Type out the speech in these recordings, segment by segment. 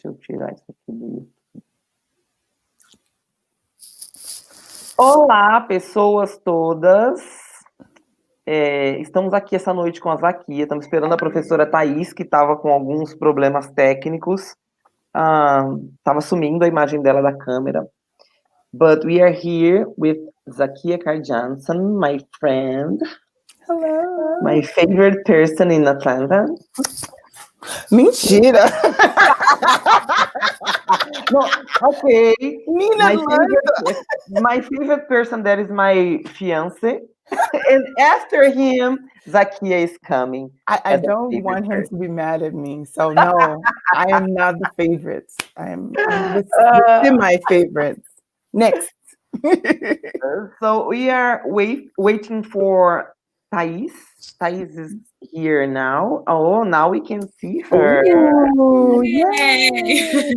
Deixa eu tirar isso aqui do YouTube. Olá, pessoas todas. Estamos aqui essa noite com a Zakiya. Estamos esperando a professora Thaís, que estava com alguns problemas técnicos. Estava sumindo a imagem dela da câmera. But we are here with Zakiya Carr Johnson, my friend. Hello. My favorite person in Atlanta. Mentira! No, okay. Mina, my favorite person that is my fiance. And after him, Zakiya is coming. I don't want him to be mad at me. So no, I am not the favorites. I'm the my favorites. Next. So we are waiting for Thaís. Thaís is here now. Oh, now we can see her. Ooh, yay!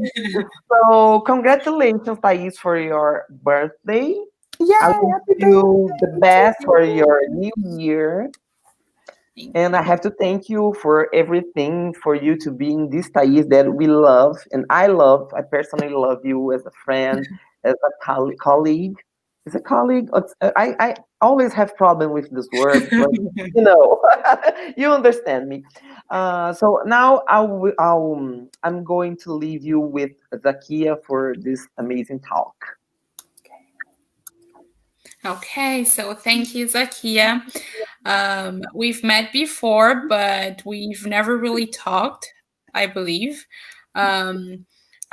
So congratulations, Thaís, for your birthday. Yeah, I wish you the best for your new year. And I have to thank you for everything, for you to be in this Thaís that we love. And I personally love you as a friend, as a colleague. Is a colleague? I always have problem with this word, but you understand me. So now I'm going to leave you with Zakiya for this amazing talk. Okay, so thank you, Zakiya. We've met before, but we've never really talked, I believe.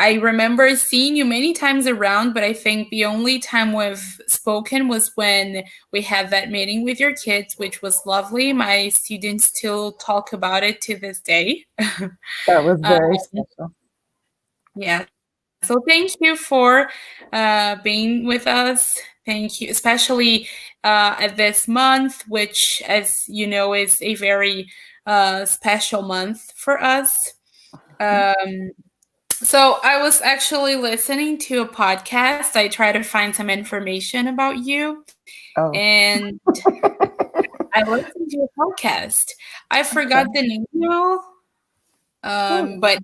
I remember seeing you many times around, but I think the only time we've spoken was when we had that meeting with your kids, which was lovely. My students still talk about it to this day. That was very special. Yeah. So thank you for being with us. Thank you, especially at this month, which, as you know, is a very special month for us. So I was actually listening to a podcast. I try to find some information about you. Oh. And I listened to a podcast. I forgot the name now. But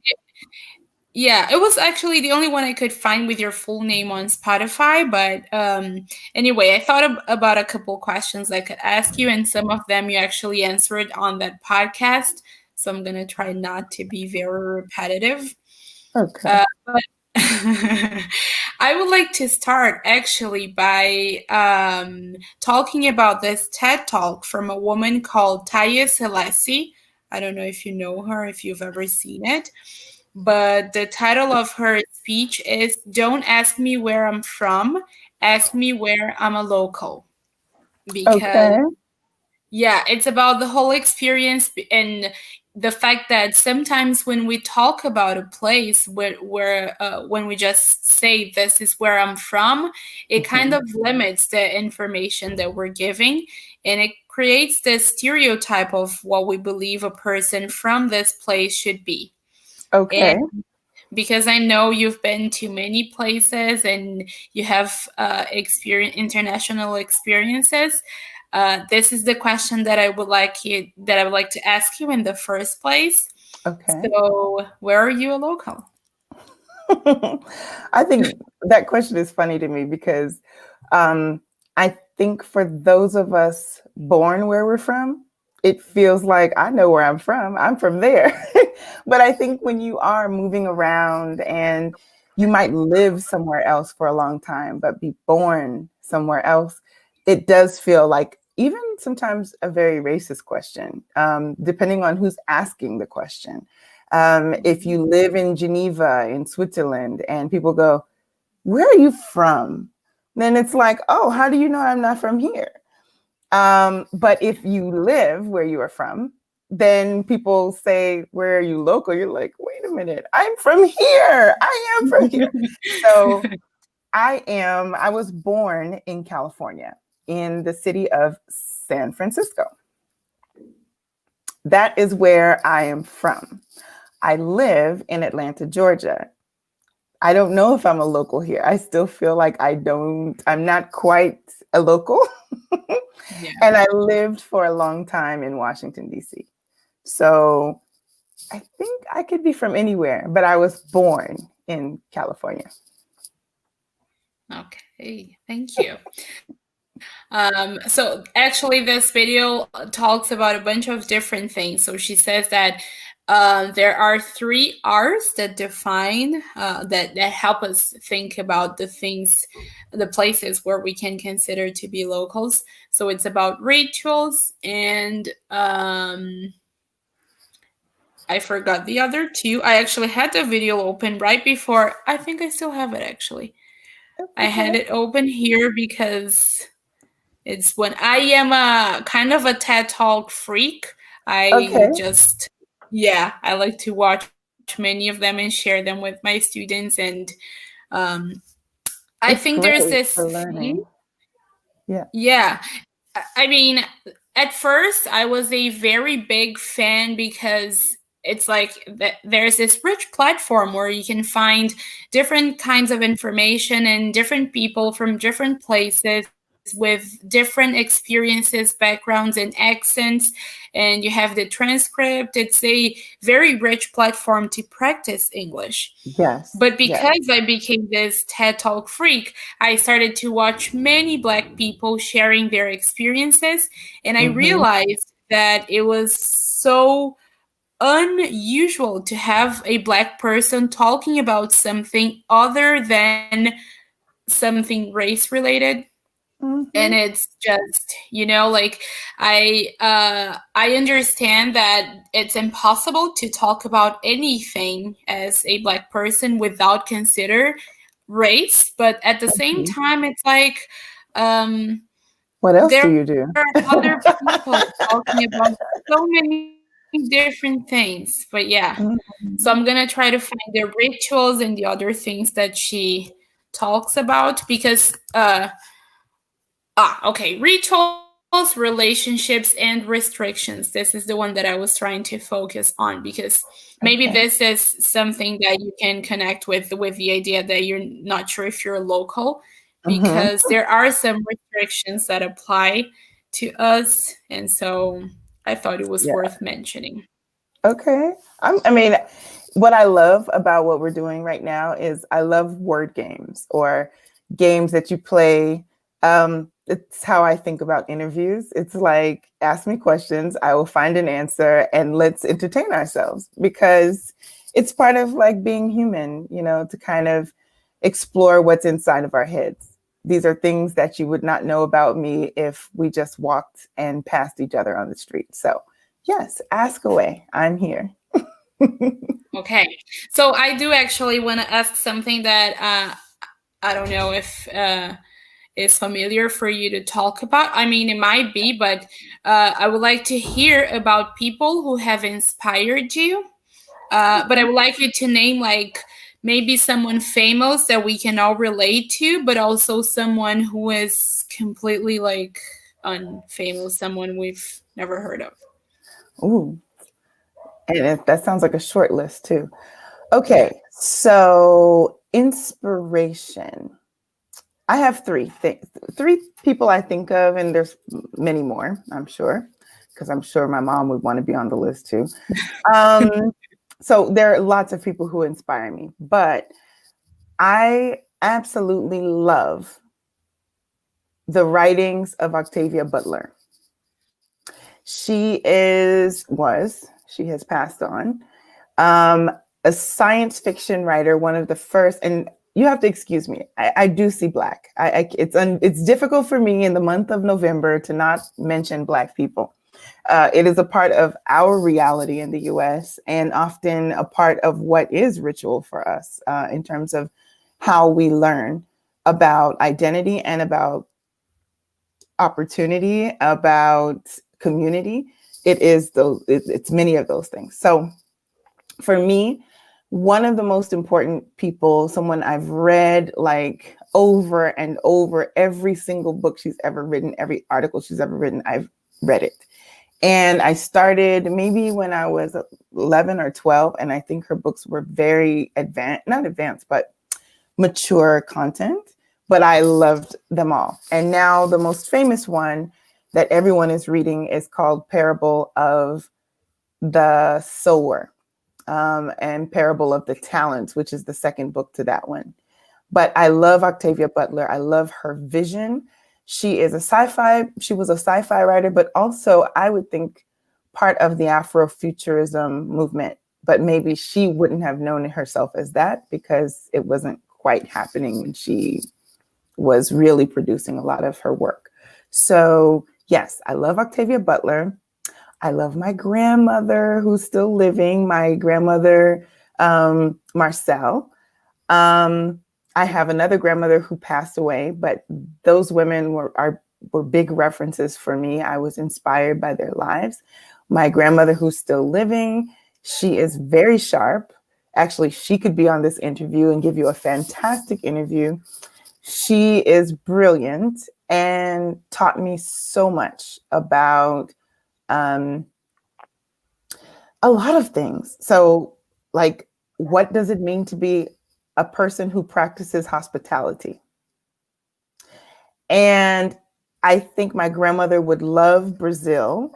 yeah, it was actually the only one I could find with your full name on Spotify. But anyway, I thought about a couple questions I could ask you, and some of them you actually answered on that podcast. So I'm going to try not to be very repetitive. Okay. But I would like to start actually by talking about this TED Talk from a woman called Taya Selassie. I don't know if you know her, if you've ever seen it. But the title of her speech is "Don't Ask Me Where I'm From, Ask Me Where I'm a Local." Because, yeah, it's about the whole experience and the fact that sometimes when we talk about a place where when we just say this is where I'm from, it kind of limits the information that we're giving, and it creates this stereotype of what we believe a person from this place should be. Okay. And because I know you've been to many places and you have international experiences, this is the question that I would like to ask you in the first place. Okay. So, where are you a local? I think that question is funny to me because I think for those of us born where we're from, it feels like I know where I'm from there. But I think when you are moving around and you might live somewhere else for a long time, but be born somewhere else, it does feel like even sometimes a very racist question, depending on who's asking the question. If you live in Geneva, in Switzerland, and people go, "Where are you from?" Then it's like, "Oh, how do you know I'm not from here?" But if you live where you are from, then people say, "Where are you local?" You're like, "Wait a minute, I'm from here. I am from here." So I was born in California, in the city of San Francisco. That is where I am from. I live in Atlanta, Georgia. I don't know if I'm a local here. I still feel like I'm not quite a local. Yeah. And I lived for a long time in Washington, D.C. So I think I could be from anywhere, but I was born in California. Okay, thank you. So actually this video talks about a bunch of different things. So she says that there are 3 R's that define, that help us think about the things, the places where we can consider to be locals. So it's about rituals and I forgot the other 2. I actually had the video open right before. I think I still have it actually. I had it open here because it's when I am a kind of a TED Talk freak. I just, I like to watch many of them and share them with my students. And I think there's this thing. Yeah. I mean, at first I was a very big fan because it's like there's this rich platform where you can find different kinds of information and different people from different places with different experiences, backgrounds, and accents. And you have the transcript. It's a very rich platform to practice English. Yes. But because I became this TED Talk freak, I started to watch many Black people sharing their experiences. And I realized that it was so unusual to have a Black person talking about something other than something race related. And it's just, like I understand that it's impossible to talk about anything as a Black person without consider race, but at the same time it's like what else do you do? There are other people talking about so many different things. But so I'm gonna try to find the rituals and the other things that she talks about because rituals, relationships, and restrictions. This is the one that I was trying to focus on because maybe this is something that you can connect with the idea that you're not sure if you're local, because there are some restrictions that apply to us. And so I thought it was worth mentioning. Okay. I mean, what I love about what we're doing right now is I love word games or games that you play. It's how I think about interviews. It's like, ask me questions, I will find an answer, and let's entertain ourselves, because it's part of like being human, to kind of explore what's inside of our heads. These are things that you would not know about me if we just walked and passed each other on the street. So yes, ask away. I'm here. Okay. So I do actually want to ask something that I don't know if is familiar for you to talk about. I mean, it might be, but I would like to hear about people who have inspired you. But I would like you to name like maybe someone famous that we can all relate to, but also someone who is completely like unfamous, someone we've never heard of. Ooh. And that sounds like a short list too. Okay, so inspiration. I have 3 people I think of, and there's many more, I'm sure, because I'm sure my mom would want to be on the list too. So there are lots of people who inspire me, but I absolutely love the writings of Octavia Butler. She has passed on, a science fiction writer, one of the first, and you have to excuse me, I do see Black. It's difficult for me in the month of November to not mention Black people. It is a part of our reality in the US and often a part of what is ritual for us in terms of how we learn about identity and about opportunity, about community. It's many of those things. So for me, one of the most important people, someone I've read like over and over, every single book she's ever written, every article she's ever written, I've read it. And I started maybe when I was 11 or 12, and I think her books were very not advanced, but mature content, but I loved them all. And now the most famous one that everyone is reading is called Parable of the Sower. and Parable of the Talents, which is the second book to that one. But I love Octavia Butler. I love her vision. She was a sci-fi writer, but also I would think part of the Afrofuturism movement, but maybe she wouldn't have known herself as that because it wasn't quite happening when she was really producing a lot of her work. So yes, I love Octavia Butler. I love my grandmother who's still living, my grandmother, Marcel. I have another grandmother who passed away, but those women were big references for me. I was inspired by their lives. My grandmother who's still living, she is very sharp. Actually, she could be on this interview and give you a fantastic interview. She is brilliant and taught me so much about a lot of things. So, like, what does it mean to be a person who practices hospitality? And I think my grandmother would love Brazil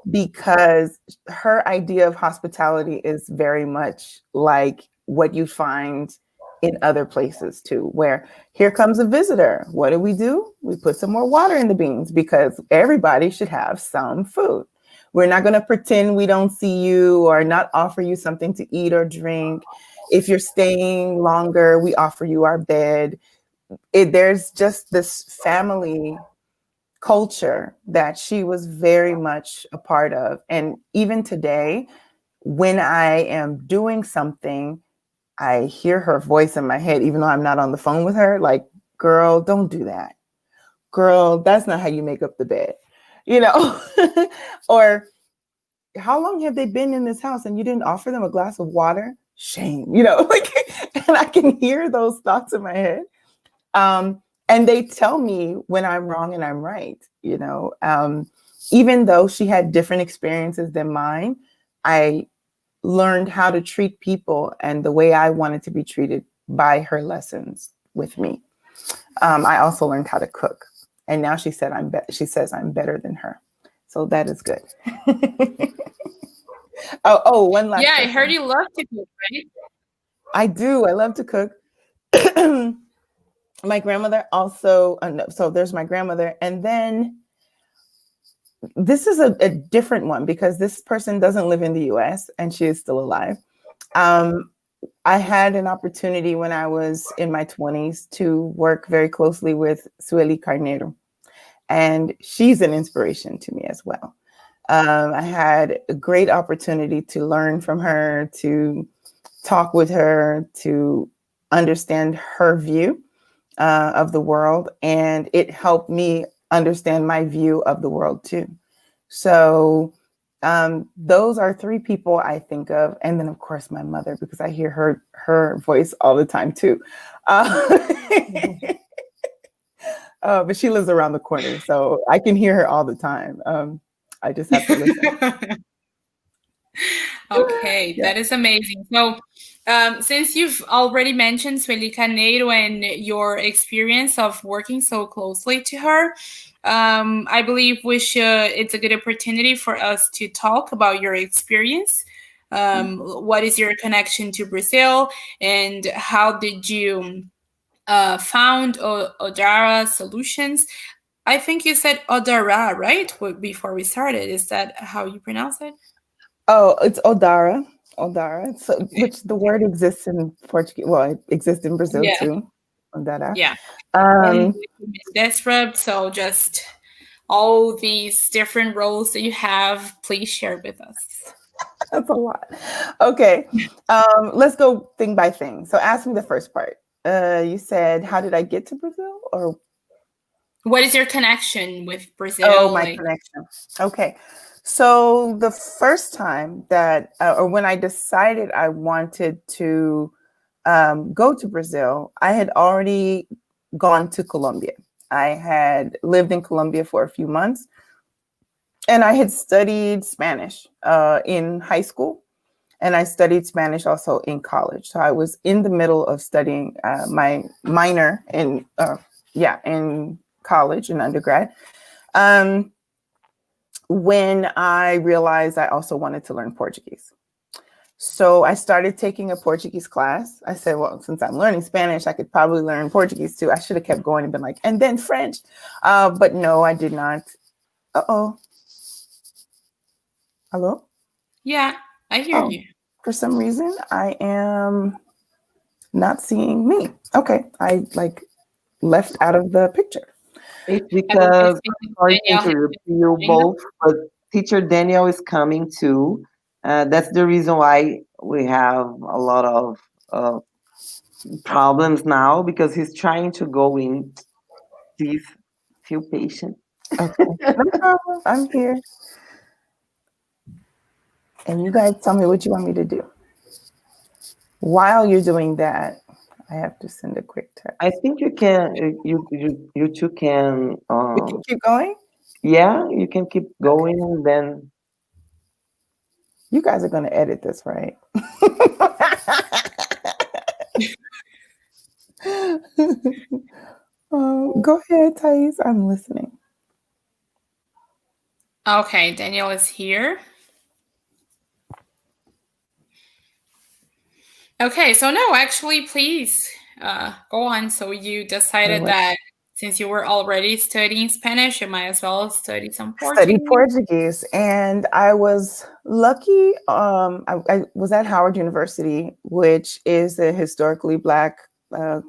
because her idea of hospitality is very much like what you find in other places too, where here comes a visitor. What do? We put some more water in the beans because everybody should have some food. We're not going to pretend we don't see you or not offer you something to eat or drink. If you're staying longer, we offer you our bed. There's just this family culture that she was very much a part of. And even today, when I am doing something, I hear her voice in my head, even though I'm not on the phone with her, like, girl, don't do that. Girl, that's not how you make up the bed, or how long have they been in this house and you didn't offer them a glass of water? Shame, like, and I can hear those thoughts in my head. And they tell me when I'm wrong and I'm right, even though she had different experiences than mine, I learned how to treat people and the way I wanted to be treated by her lessons with me. I also learned how to cook. And now she says I'm better than her. So that is good. One last question. I question. heard you love to cook, right? I do. I love to cook. My grandmother also, so there's my grandmother. And then this is a different one because this person doesn't live in the US and she is still alive. I had an opportunity when I was in my 20s to work very closely with Zakiya Carr, and she's an inspiration to me as well. I had a great opportunity to learn from her, to talk with her, to understand her view of the world, and it helped me understand my view of the world too. So those are three people I think of. And then of course my mother, because I hear her voice all the time too. But she lives around the corner, so I can hear her all the time. I just have to listen. Okay, Yeah. that is amazing. So, since you've already mentioned Sueli Caneiro and your experience of working so closely to her, I believe it's a good opportunity for us to talk about your experience. What is your connection to Brazil, and how did you found Odara Solutions? I think you said Odara, right? Before we started, is that how you pronounce it? Oh, it's Odara. So, which the word exists in Portuguese. Well, it exists in Brazil too. Odara. Yeah. And Desperate. So just all these different roles that you have, please share with us. That's a lot. Okay. Let's go thing by thing. So ask me the first part. You said, how did I get to Brazil? Or what is your connection with Brazil? Oh, my connection. Okay. So the first time that, or when I decided I wanted to go to Brazil, I had already gone to Colombia. I had lived in Colombia for a few months, and I had studied Spanish in high school, and I studied Spanish also in college. So I was in the middle of studying my minor in college, in undergrad. When I realized I also wanted to learn Portuguese. So I started taking a Portuguese class. I said, well, since I'm learning Spanish, I could probably learn Portuguese too. I should have kept going and been like, and then French. But no, I did not. Uh-oh. Hello? Yeah, I hear you. For some reason, I am not seeing me. Okay, I like left out of the picture. It's because, sorry to interrupt you both, but teacher Daniel is coming too. That's the reason why we have a lot of problems now, because he's trying to go in. Please feel patient. Okay, no problem. I'm here. And you guys tell me what you want me to do. While you're doing that, I have to send a quick text. I think you can. You two can. We can keep going. Yeah, you can keep going, and then you guys are going to edit this, right? Go ahead, Thais. I'm listening. Okay, Daniel is here. Okay, so no, actually, please go on. So you decided that since you were already studying Spanish, you might as well study some Portuguese. Study Portuguese, and I was lucky. I was at Howard University, which is a historically Black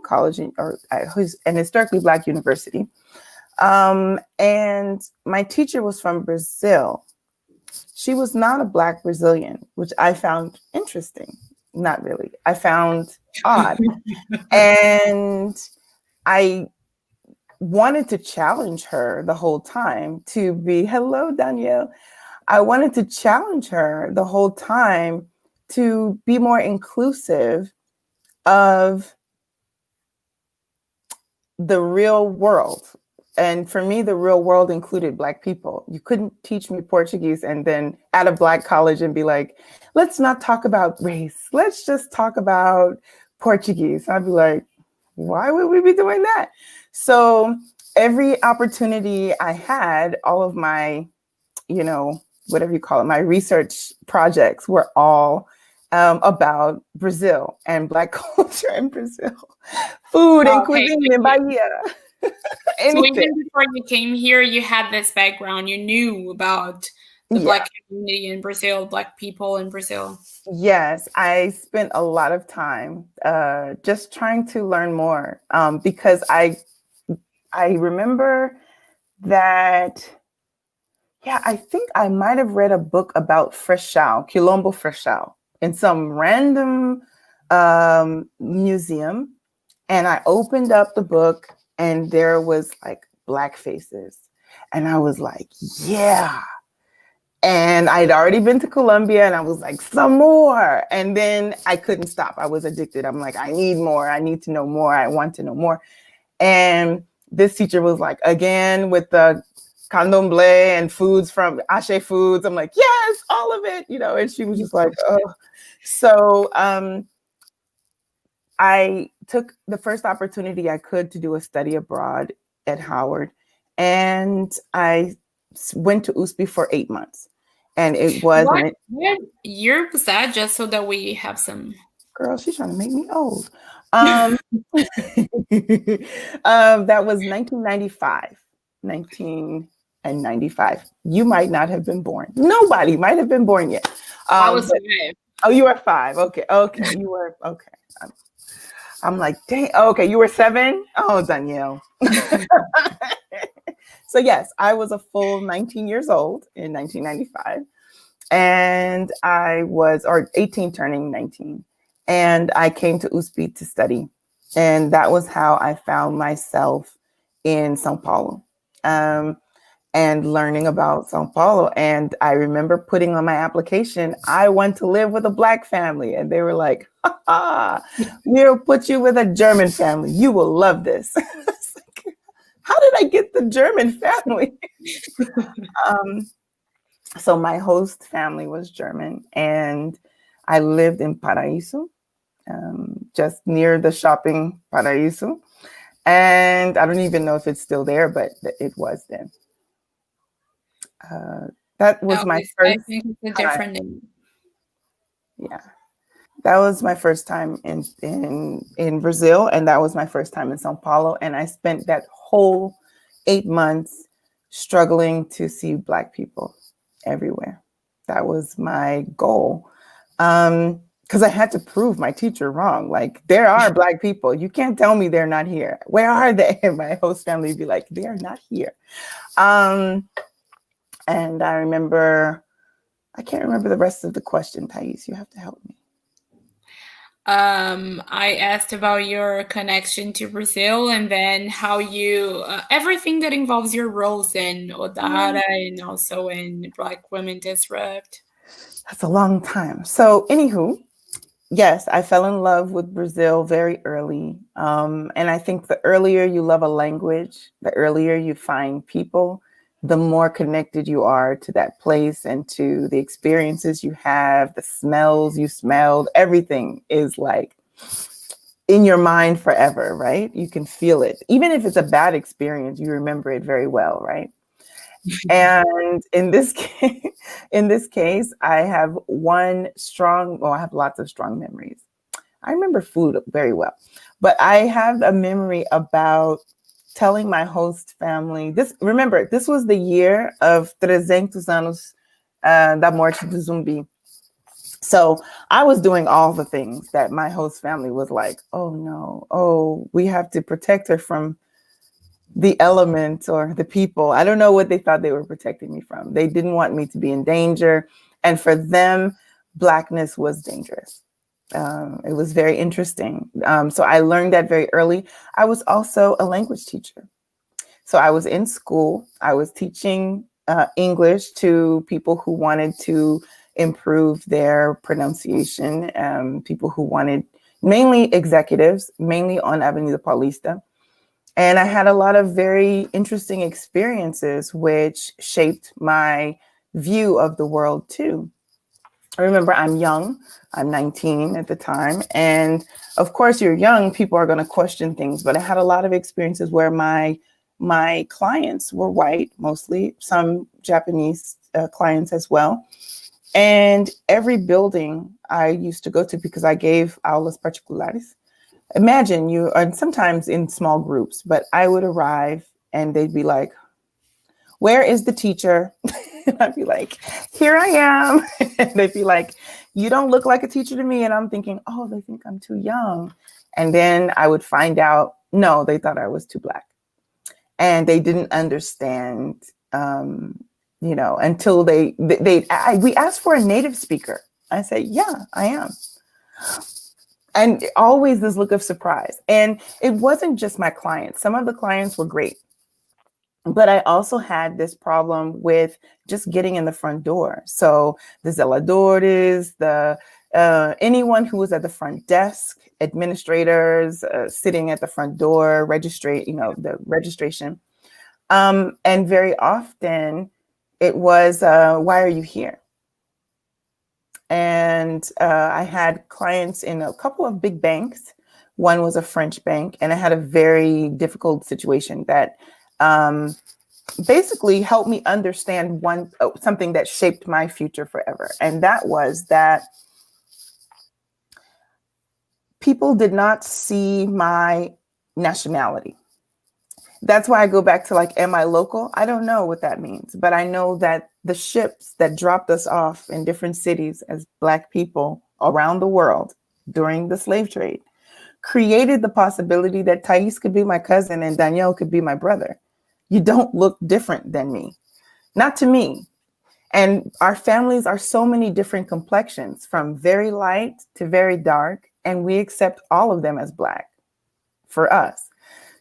college, or an historically Black university. And my teacher was from Brazil. She was not a Black Brazilian, which I found interesting. Not really. I found odd. And I wanted to challenge her the whole time to be, hello, Danielle. I wanted to challenge her the whole time to be more inclusive of the real world. And for me, the real world included Black people. You couldn't teach me Portuguese and then at a Black college and be like, let's not talk about race. Let's just talk about Portuguese. I'd be like, why would we be doing that? So every opportunity I had, all of my, whatever you call it, my research projects were all about Brazil and Black culture in Brazil, food and cuisine in Bahia. So even before you came here, you had this background. You knew about the Black community in Brazil, Black people in Brazil. Yes, I spent a lot of time just trying to learn more because I remember that, I think I might have read a book about Frechal, Quilombo Frechal, in some random museum. And I opened up the book and there was like Black faces. And I was like, yeah. And I'd already been to Colombia and I was like, some more. And then I couldn't stop. I was addicted. I'm like, I need more. I need to know more. I want to know more. And this teacher was like, again, with the candomblé and foods from Ashe Foods. I'm like, yes, all of it, and she was just like, oh. So I took the first opportunity I could to do a study abroad at Howard. And I went to USP for 8 months. And it was... What year was that? Just so that we have some... Girl, she's trying to make me old. That was 1995. 1995. You might not have been born. Nobody might have been born yet. I was 5. Oh, you were 5. Okay. You were... Okay. I'm like, dang. Okay, you were 7? Oh, Danielle. So yes, I was a full 19 years old in 1995. And I was, or 18 turning 19. And I came to USP to study. And that was how I found myself in Sao Paulo and learning about Sao Paulo. And I remember putting on my application, I want to live with a Black family. And they were like, we'll put you with a German family. You will love this. How did I get the German family? So my host family was German, and I lived in Paraíso, just near the shopping Paraíso. And I don't even know if it's still there, but it was then. That was my first. I think it's a different name. Yeah, That was my first time in Brazil, and that was my first time in Sao Paulo. And I spent that whole 8 months struggling to see Black people everywhere. That was my goal. Because I had to prove my teacher wrong. Like, there are Black people. You can't tell me they're not here. Where are they? And my host family would be like, they are not here. And I remember, I can't remember the rest of the question, Thais. You have to help me. I asked about your connection to Brazil, and then how you everything that involves your roles in Odara and also in Black Women Disrupt. That's a long time. So, anywho, yes, I fell in love with Brazil very early. And I think the earlier you love a language, the earlier you find people, the more connected you are to that place and to the experiences you have, the smells you smelled, everything is like in your mind forever, right? You can feel it. Even if it's a bad experience, you remember it very well, right? And in this case, I have I have lots of strong memories. I remember food very well, but I have a memory about telling my host family this. Remember, this was the year of 300 anos da morte do zumbi. So I was doing all the things that my host family was like, oh no, oh, we have to protect her from the elements or the people. I don't know what they thought they were protecting me from. They didn't want me to be in danger. And for them, Blackness was dangerous. It was very interesting. So I learned that very early. I was also a language teacher. So I was in school. I was teaching English to people who wanted to improve their pronunciation, people who wanted, mainly executives, mainly on Avenida Paulista. And I had a lot of very interesting experiences, which shaped my view of the world too. I remember I'm young, I'm 19 at the time. And of course, you're young, people are going to question things. But I had a lot of experiences where my clients were white, mostly, some Japanese clients as well. And every building I used to go to, because I gave aulas particulares, imagine you, and sometimes in small groups, but I would arrive and they'd be like, where is the teacher? And I'd be like, here I am. And they'd be like, you don't look like a teacher to me. And I'm thinking, oh, they think I'm too young. And then I would find out, no, they thought I was too Black. And they didn't understand, until we asked for a native speaker. I say, yeah, I am. And always this look of surprise. And it wasn't just my clients. Some of the clients were great. But I also had this problem with just getting in the front door. So the zeladores, anyone who was at the front desk, administrators sitting at the front door, the registration. And very often it was, why are you here? And I had clients in a couple of big banks. One was a French bank, and I had a very difficult situation that basically helped me understand something that shaped my future forever. And that was that people did not see my nationality. That's why I go back to like, am I local? I don't know what that means, but I know that the ships that dropped us off in different cities as Black people around the world during the slave trade created the possibility that Thais could be my cousin and Danielle could be my brother. You don't look different than me, not to me. And our families are so many different complexions, from very light to very dark, and we accept all of them as Black for us.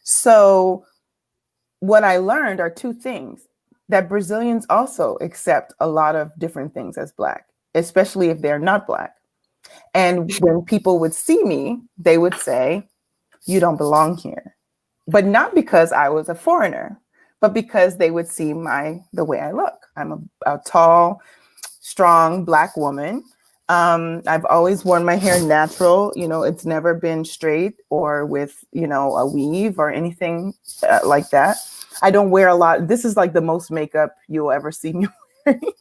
So what I learned are two things: that Brazilians also accept a lot of different things as Black, especially if they're not Black. And when people would see me, they would say, you don't belong here. But not because I was a foreigner, but because they would see the way I look. I'm a tall, strong Black woman. I've always worn my hair natural. It's never been straight or with, a weave or anything like that. I don't wear a lot. This is like the most makeup you'll ever see me wearing.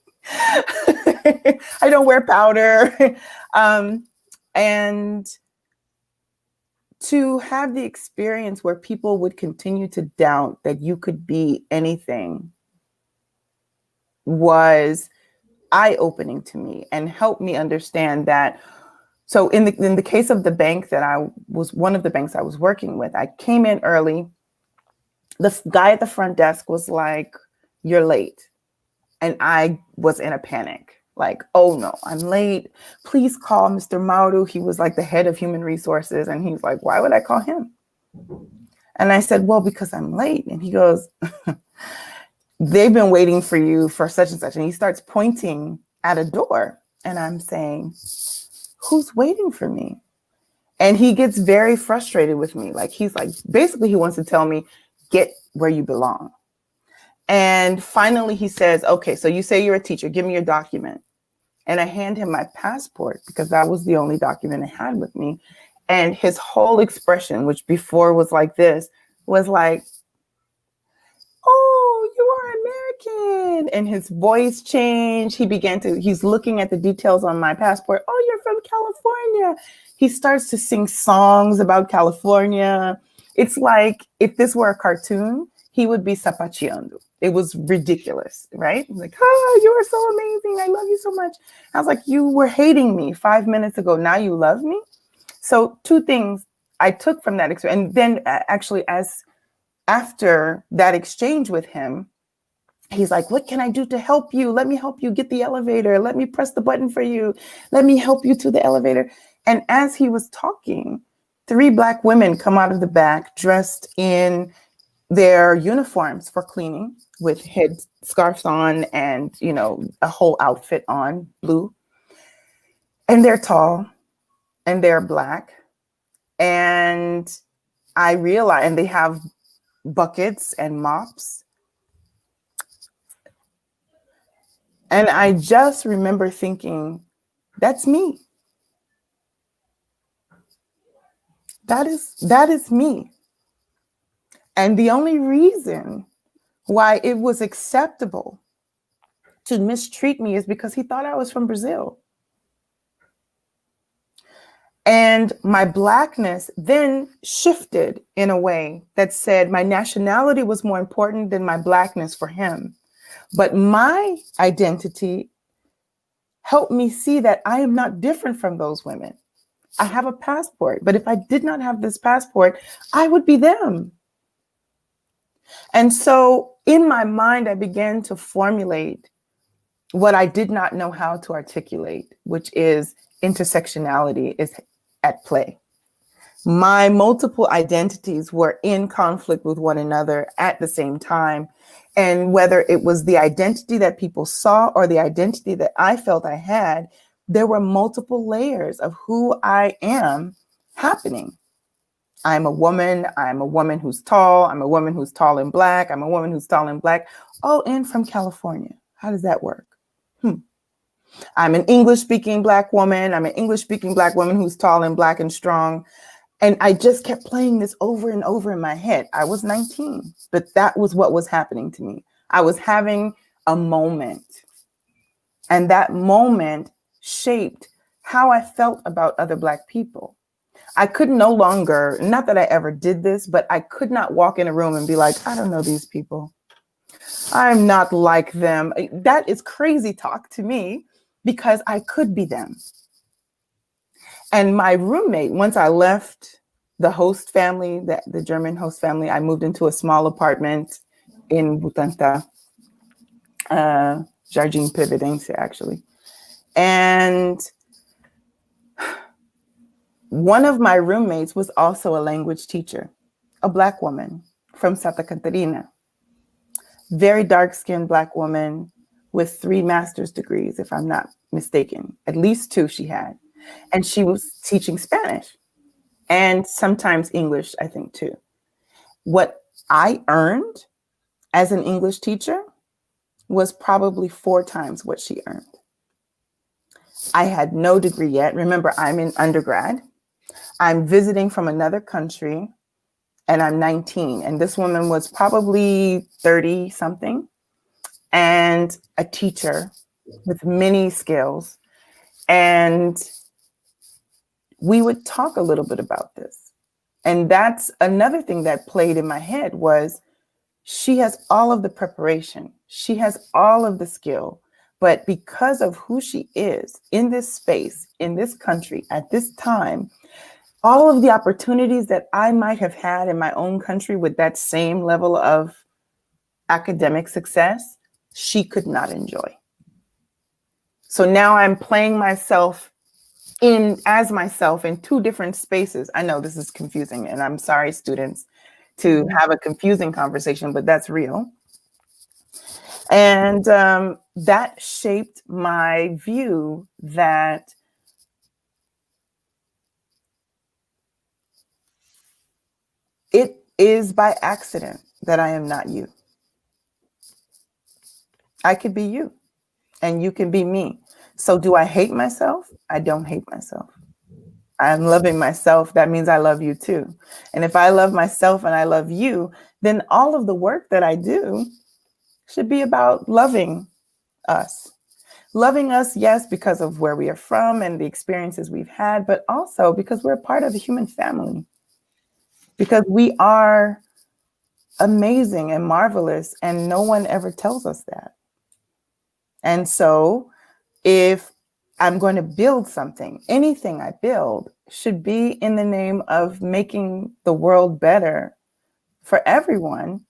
I don't wear powder. And to have the experience where people would continue to doubt that you could be anything was eye-opening to me and helped me understand that. So in the case of the bank that I was, one of the banks I was working with, I came in early. The guy at the front desk was like, "You're late." And I was in a panic. Like, "Oh no, I'm late. Please call Mr. Mauro." He was like the head of human resources. And he's like, "Why would I call him?" And I said, "Well, because I'm late." And he goes, "They've been waiting for you for such and such." And he starts pointing at a door. And I'm saying, "Who's waiting for me?" And he gets very frustrated with me. Like, he's like, basically he wants to tell me, "Get where you belong." And finally he says, "Okay, so you say you're a teacher, give me your document." And I hand him my passport because that was the only document I had with me. And his whole expression, which before was like this, was like, "Oh, you are American." And his voice changed. He's looking at the details on my passport. "Oh, you're from California." He starts to sing songs about California. It's like if this were a cartoon, he would be sapateando. It was ridiculous, right? Like, "Oh, you are so amazing. I love you so much." I was like, "You were hating me 5 minutes ago. Now you love me." So 2 things I took from that experience. And then actually, after that exchange with him, he's like, "What can I do to help you? Let me help you get the elevator. Let me press the button for you. Let me help you to the elevator." And as he was talking, 3 Black women come out of the back dressed in their uniforms for cleaning with head scarves on and, you know, a whole outfit on, blue. And they're tall and they're Black. And I realize, and they have buckets and mops. And I just remember thinking, that's me. That is me. And the only reason why it was acceptable to mistreat me is because he thought I was from Brazil. And my Blackness then shifted in a way that said my nationality was more important than my Blackness for him. But my identity helped me see that I am not different from those women. I have a passport, but if I did not have this passport, I would be them. And so in my mind, I began to formulate what I did not know how to articulate, which is intersectionality is at play. My multiple identities were in conflict with one another at the same time. And whether it was the identity that people saw or the identity that I felt I had, there were multiple layers of who I am happening. I'm a woman who's tall. I'm a woman who's tall and Black. I'm a woman who's tall and Black. Oh, and from California. How does that work? I'm an English-speaking Black woman. I'm an English-speaking Black woman who's tall and Black and strong. And I just kept playing this over and over in my head. I was 19, but that was what was happening to me. I was having a moment. And that moment shaped how I felt about other Black people. I could no longer, not that I ever did this, but I could not walk in a room and be like, "I don't know these people. I'm not like them." That is crazy talk to me because I could be them. And my roommate, once I left the host family, the German host family, I moved into a small apartment in Butantã, Jardim Previdência, actually. And one of my roommates was also a language teacher, a Black woman from Santa Catarina. Very dark-skinned Black woman with 3 master's degrees, if I'm not mistaken. At least 2 she had. And she was teaching Spanish and sometimes English, I think, too. What I earned as an English teacher was probably 4 times what she earned. I had no degree yet. Remember, I'm in undergrad. I'm visiting from another country and I'm 19. And this woman was probably 30 something and a teacher with many skills. And we would talk a little bit about this. And that's another thing that played in my head was she has all of the preparation. She has all of the skill. But because of who she is in this space, in this country, at this time, all of the opportunities that I might have had in my own country with that same level of academic success, she could not enjoy. So now I'm playing myself as myself in two different spaces. I know this is confusing, and I'm sorry, students, to have a confusing conversation, but that's real. And that shaped my view that it is by accident that I am not you. I could be you, and you can be me. So do I hate myself? I don't hate myself. I'm loving myself. That means I love you too. And if I love myself and I love you, then all of the work that I do should be about loving us. Loving us, yes, because of where we are from and the experiences we've had, but also because we're a part of a human family. Because we are amazing and marvelous, and no one ever tells us that. And so if I'm going to build something, anything I build should be in the name of making the world better for everyone,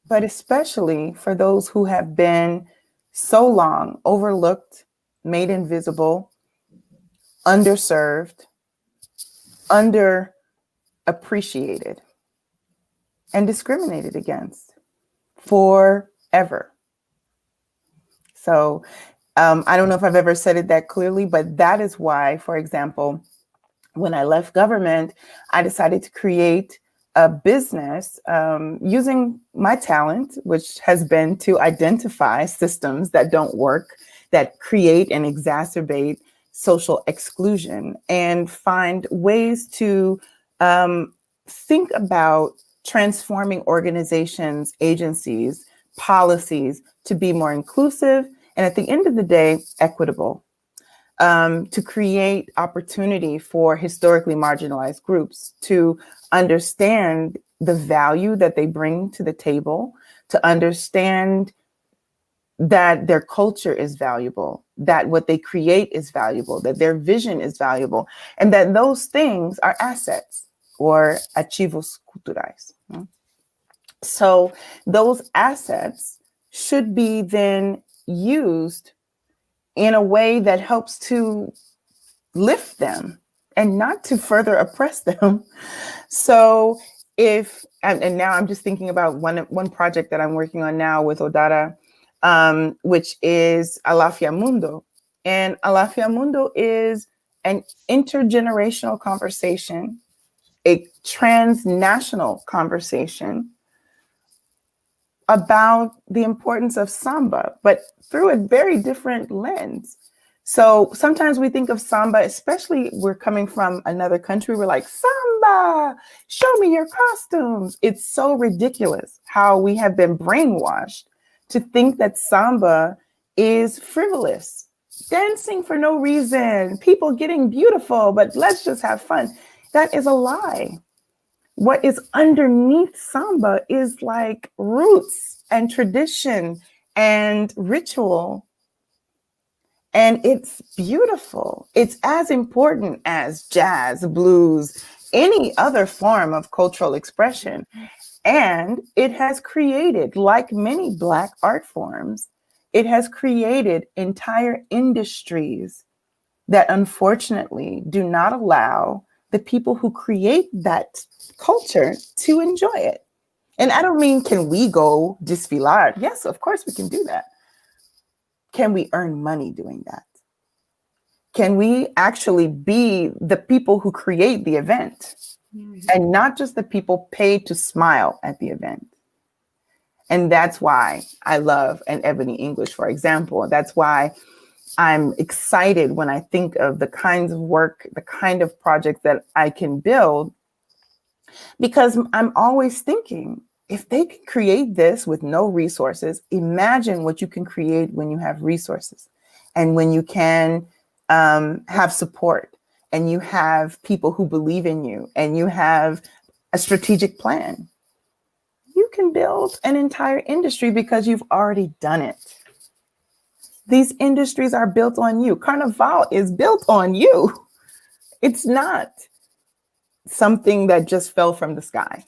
but especially for those who have been so long overlooked, made invisible, underserved, underappreciated, and discriminated against forever. So I don't know if I've ever said it that clearly, but that is why, for example, when I left government, I decided to create a business using my talent, which has been to identify systems that don't work, that create and exacerbate social exclusion, and find ways to think about transforming organizations, agencies, policies to be more inclusive, and at the end of the day, equitable, to create opportunity for historically marginalized groups to understand the value that they bring to the table, to understand that their culture is valuable, that what they create is valuable, that their vision is valuable, and that those things are assets or ativos culturais. So those assets should be then used in a way that helps to lift them and not to further oppress them. So if, and now I'm just thinking about one project that I'm working on now with Odara, which is Alafia Mundo. And Alafia Mundo is an intergenerational conversation, a transnational conversation about the importance of samba, but through a very different lens. So sometimes we think of samba, especially we're coming from another country, we're like, samba, show me your costumes. It's so ridiculous how we have been brainwashed to think that samba is frivolous, dancing for no reason, people getting beautiful, but let's just have fun. That is a lie. What is underneath samba is like roots and tradition and ritual. And it's beautiful. It's as important as jazz, blues, any other form of cultural expression. And it has created, like many Black art forms, it has created entire industries that unfortunately do not allow the people who create that culture to enjoy it. And I don't mean, can we go desfilar? Yes, of course we can do that. Can we earn money doing that? Can we actually be the people who create the event and not just the people paid to smile at the event? And that's why I love an Ebony English, for example. That's why I'm excited when I think of the kinds of work, the kind of projects that I can build, because I'm always thinking, if they can create this with no resources, imagine what you can create when you have resources and when you can have support and you have people who believe in you, and you have a strategic plan, you can build an entire industry because you've already done it. These industries are built on you. Carnival is built on you. It's not something that just fell from the sky.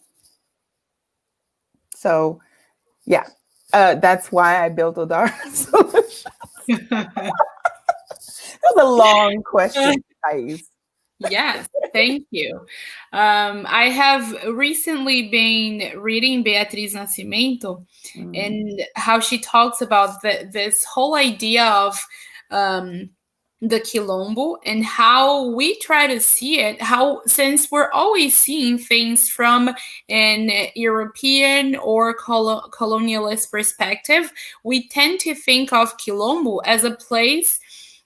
So, yeah, that's why I built Odara Solutions. That was a long question, guys. Yes, thank you. I have recently been reading Beatriz Nascimento and how she talks about this whole idea of the quilombo and how we try to see it, how since we're always seeing things from an European or colonialist perspective, we tend to think of quilombo as a place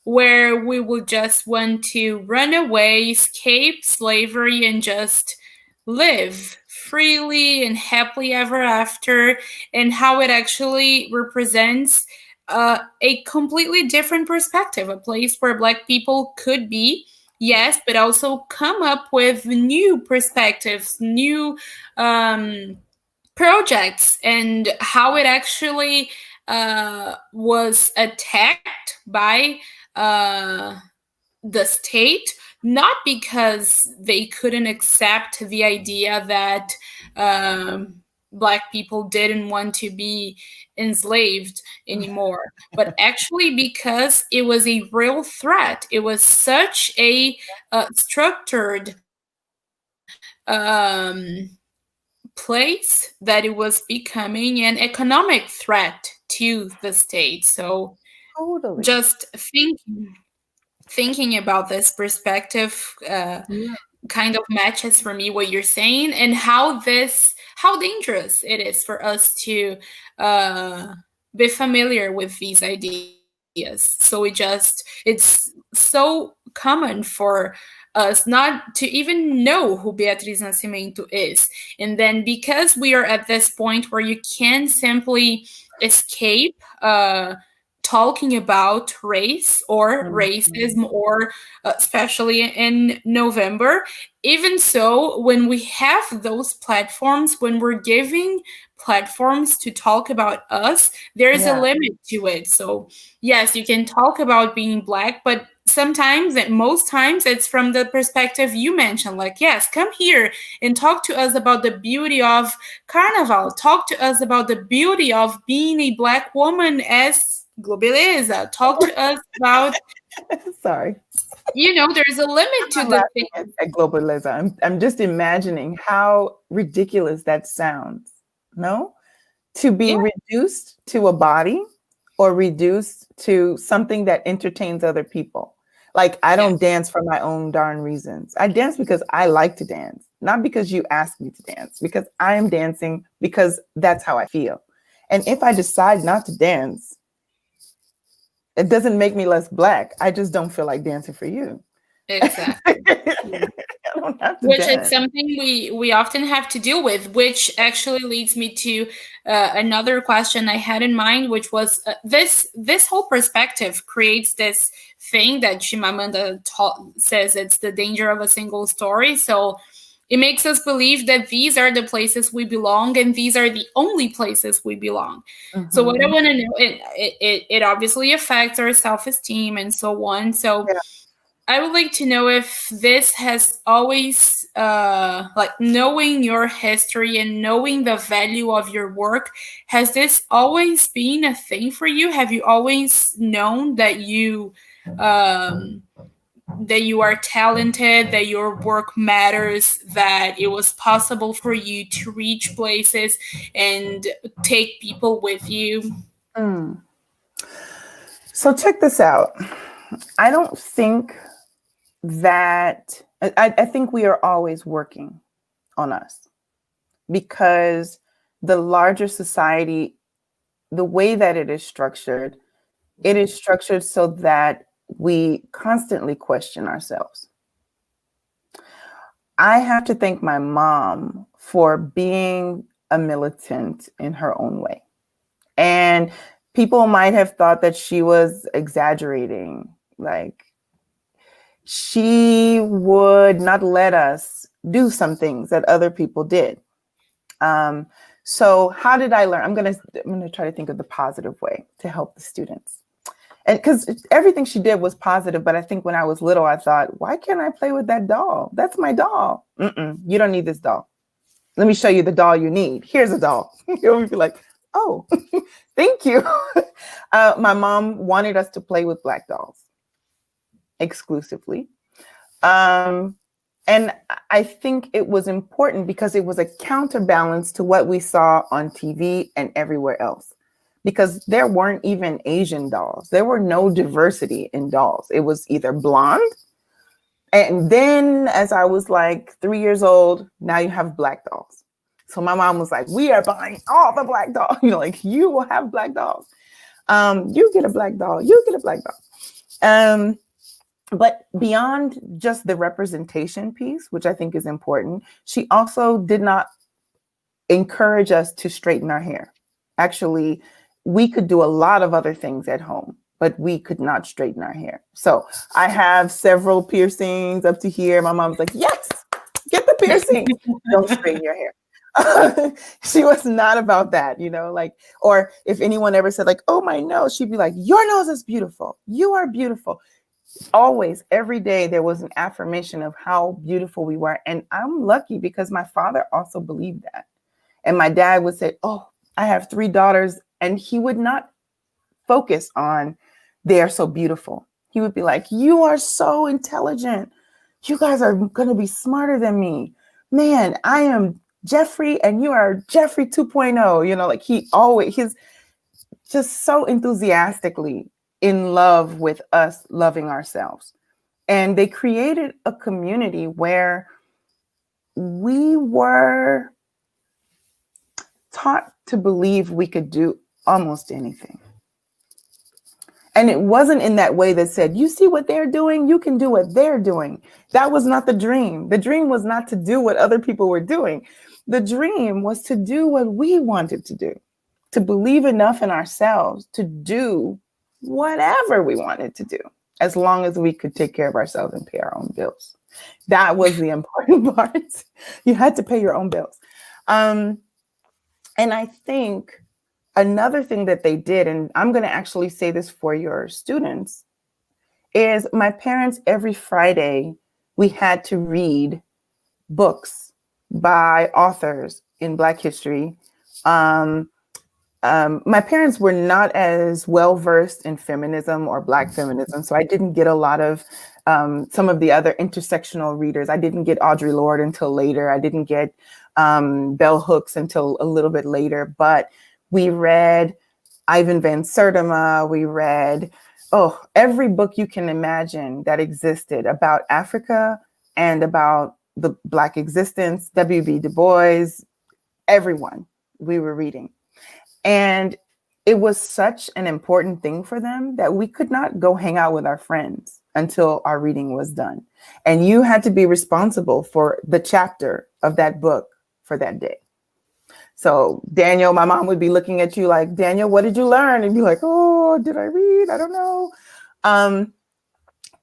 where we would just want to run away, escape slavery, and just live freely and happily ever after, and how it actually represents a completely different perspective, a place where Black people could be, yes, but also come up with new perspectives, new projects, and how it actually was attacked by the state, not because they couldn't accept the idea that Black people didn't want to be enslaved anymore, but actually because it was a real threat. It was such a structured place that it was becoming an economic threat to the state. So Totally. just thinking about this perspective kind of matches for me what you're saying, and how dangerous it is for us to be familiar with these ideas. So it's so common for us not to even know who Beatriz Nascimento is. And then because we are at this point where you can simply escape talking about race or racism, or especially in November, even so, when we have those platforms, when we're giving platforms to talk about us, there's a limit to it. So yes, you can talk about being Black, but sometimes, and most times, it's from the perspective you mentioned, like, yes, come here and talk to us about the beauty of Carnival, talk to us about the beauty of being a Black woman as Globeleza, talk to us about Sorry. There's a limit to the thing. At Globeleza. I'm just imagining how ridiculous that sounds. No? To be reduced to a body or reduced to something that entertains other people. Like, I don't dance for my own darn reasons. I dance because I like to dance, not because you asked me to dance, because I am dancing because that's how I feel. And if I decide not to dance, it doesn't make me less Black. I just don't feel like dancing for you. Exactly. Which is something we often have to deal with, which actually leads me to another question I had in mind, which was this whole perspective creates this thing that Chimamanda says it's the danger of a single story. So it makes us believe that these are the places we belong, and these are the only places we belong. So what I want to know, it obviously affects our self-esteem and so on. So I would like to know if this has always, like, knowing your history and knowing the value of your work, has this always been a thing for you? Have you always known that you are talented, that your work matters, that it was possible for you to reach places and take people with you? So check this out. I don't think that, I think we are always working on us, because the larger society, the way that it is structured so that we constantly question ourselves. I have to thank my mom for being a militant in her own way. And people might have thought that she was exaggerating. Like, she would not let us do some things that other people did. So how did I learn? I'm gonna try to think of the positive way to help the students. And because everything she did was positive, but I think when I was little, I thought, why can't I play with that doll? That's my doll. You don't need this doll. Let me show you the doll you need. Here's a doll. You'll be like, oh, thank you. My mom wanted us to play with black dolls exclusively. And I think it was important because it was a counterbalance to what we saw on TV and everywhere else. Because there weren't even Asian dolls. There were no diversity in dolls. It was either blonde. And then as I was like 3 years old, now you have black dolls. So my mom was like, we are buying all the black dolls. You know, like you will have black dolls. You get a black doll. You get a black doll. But beyond just the representation piece, which I think is important, she also did not encourage us to straighten our hair. Actually, we could do a lot of other things at home, but we could not straighten our hair. So I have several piercings up to here. My mom's like, yes, get the piercing. Don't straighten your hair. She was not about that, you know, like, or if anyone ever said like, oh, my nose, she'd be like, your nose is beautiful. You are beautiful. Always, every day, there was an affirmation of how beautiful we were. And I'm lucky because my father also believed that. And my dad would say, oh, I have 3 daughters. And he would not focus on they are so beautiful. He would be like, you are so intelligent. You guys are going to be smarter than me. Man, I am Jeffrey and you are Jeffrey 2.0. You know, like he's just so enthusiastically in love with us loving ourselves. And they created a community where we were taught to believe we could do almost anything. And it wasn't in that way that said, you see what they're doing, you can do what they're doing. That was not the dream. The dream was not to do what other people were doing. The dream was to do what we wanted to do, to believe enough in ourselves to do whatever we wanted to do, as long as we could take care of ourselves and pay our own bills. That was the important part. You had to pay your own bills. And I think another thing that they did, and I'm going to actually say this for your students, is my parents, every Friday, we had to read books by authors in Black history. My parents were not as well versed in feminism or Black feminism, so I didn't get a lot of some of the other intersectional readers. I didn't get Audre Lorde until later. I didn't get Bell Hooks until a little bit later, but we read Ivan Van Sertima. We read, every book you can imagine that existed about Africa and about the Black existence, W.B. Du Bois, everyone we were reading. And it was such an important thing for them that we could not go hang out with our friends until our reading was done. And you had to be responsible for the chapter of that book for that day. So Daniel, my mom would be looking at you like, Daniel, what did you learn? And be like, oh, did I read? I don't know.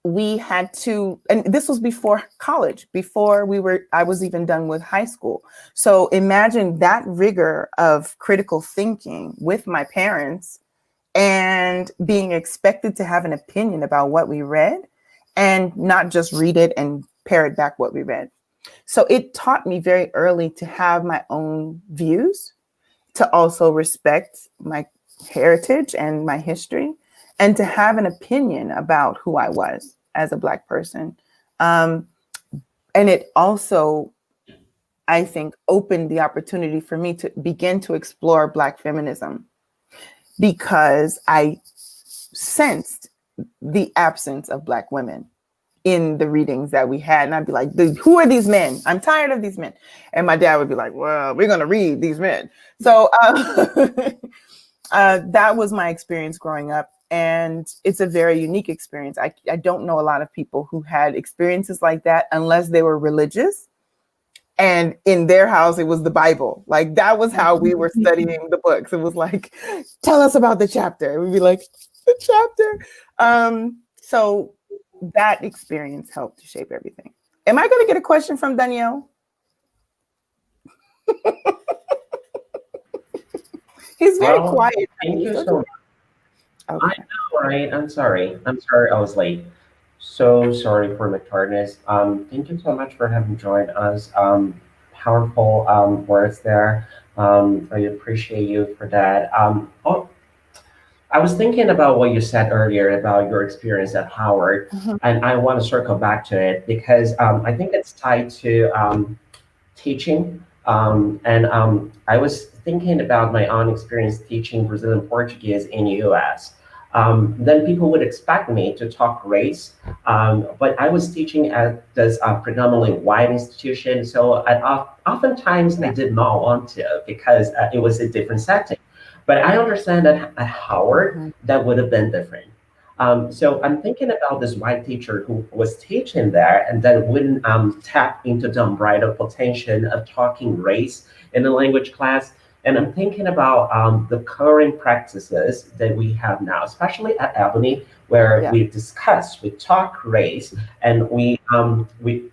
We had to, and this was before college, I was even done with high school. So imagine that rigor of critical thinking with my parents and being expected to have an opinion about what we read and not just read it and parrot back what we read. So it taught me very early to have my own views, to also respect my heritage and my history, and to have an opinion about who I was as a Black person. And it also, I think, opened the opportunity for me to begin to explore Black feminism, because I sensed the absence of Black women in the readings that we had. And I'd be like, who are these men? I'm tired of these men. And my dad would be like, well, we're going to read these men. So that was my experience growing up. And it's a very unique experience. I don't know a lot of people who had experiences like that unless they were religious. And in their house, it was the Bible. Like, that was how we were studying the books. It was like, tell us about the chapter. We'd be like, the chapter. So that experience helped to shape everything. Am I going to get a question from Danielle? He's very quiet. Thank you so much. Okay. I know, right? I'm sorry. I was late. So sorry for my tardiness. Thank you so much for having joined us. Powerful words there. I appreciate you for that. I was thinking about what you said earlier about your experience at Howard, and I want to circle back to it because I think it's tied to teaching. And I was thinking about my own experience teaching Brazilian Portuguese in the US. Then people would expect me to talk race, but I was teaching at this predominantly white institution, so oftentimes I did not want to because it was a different setting. But I understand that at Howard, that would have been different. So I'm thinking about this white teacher who was teaching there and then wouldn't tap into the unbridled potential of talking race in the language class. And I'm thinking about the current practices that we have now, especially at Ebony, where we discuss, we talk race, and we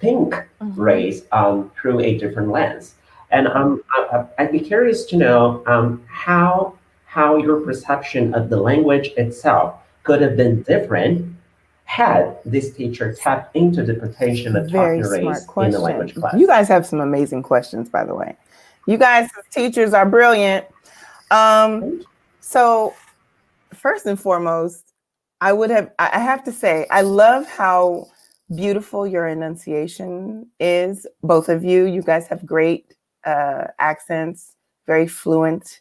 think race through a different lens. And I'd be curious to know how your perception of the language itself could have been different had this teacher tapped into the potential of talking race in the language class. You guys have some amazing questions, by the way. You guys as teachers are brilliant. So first and foremost, I have to say, I love how beautiful your enunciation is. Both of you, you guys have great accents, very fluent.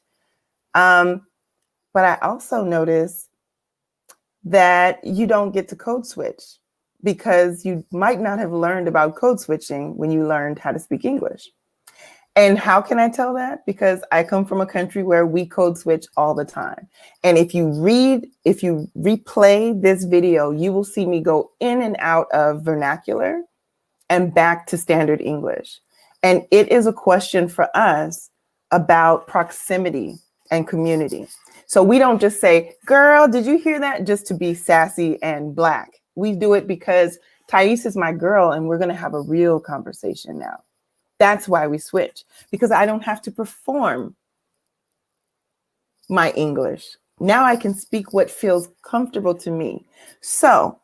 But I also notice that you don't get to code switch because you might not have learned about code switching when you learned how to speak English. And how can I tell that? Because I come from a country where we code switch all the time. And if you replay this video, you will see me go in and out of vernacular and back to standard English. And it is a question for us about proximity and community. So we don't just say, girl, did you hear that? Just to be sassy and Black. We do it because Thais is my girl and we're going to have a real conversation now. That's why we switch, because I don't have to perform my English. Now I can speak what feels comfortable to me. So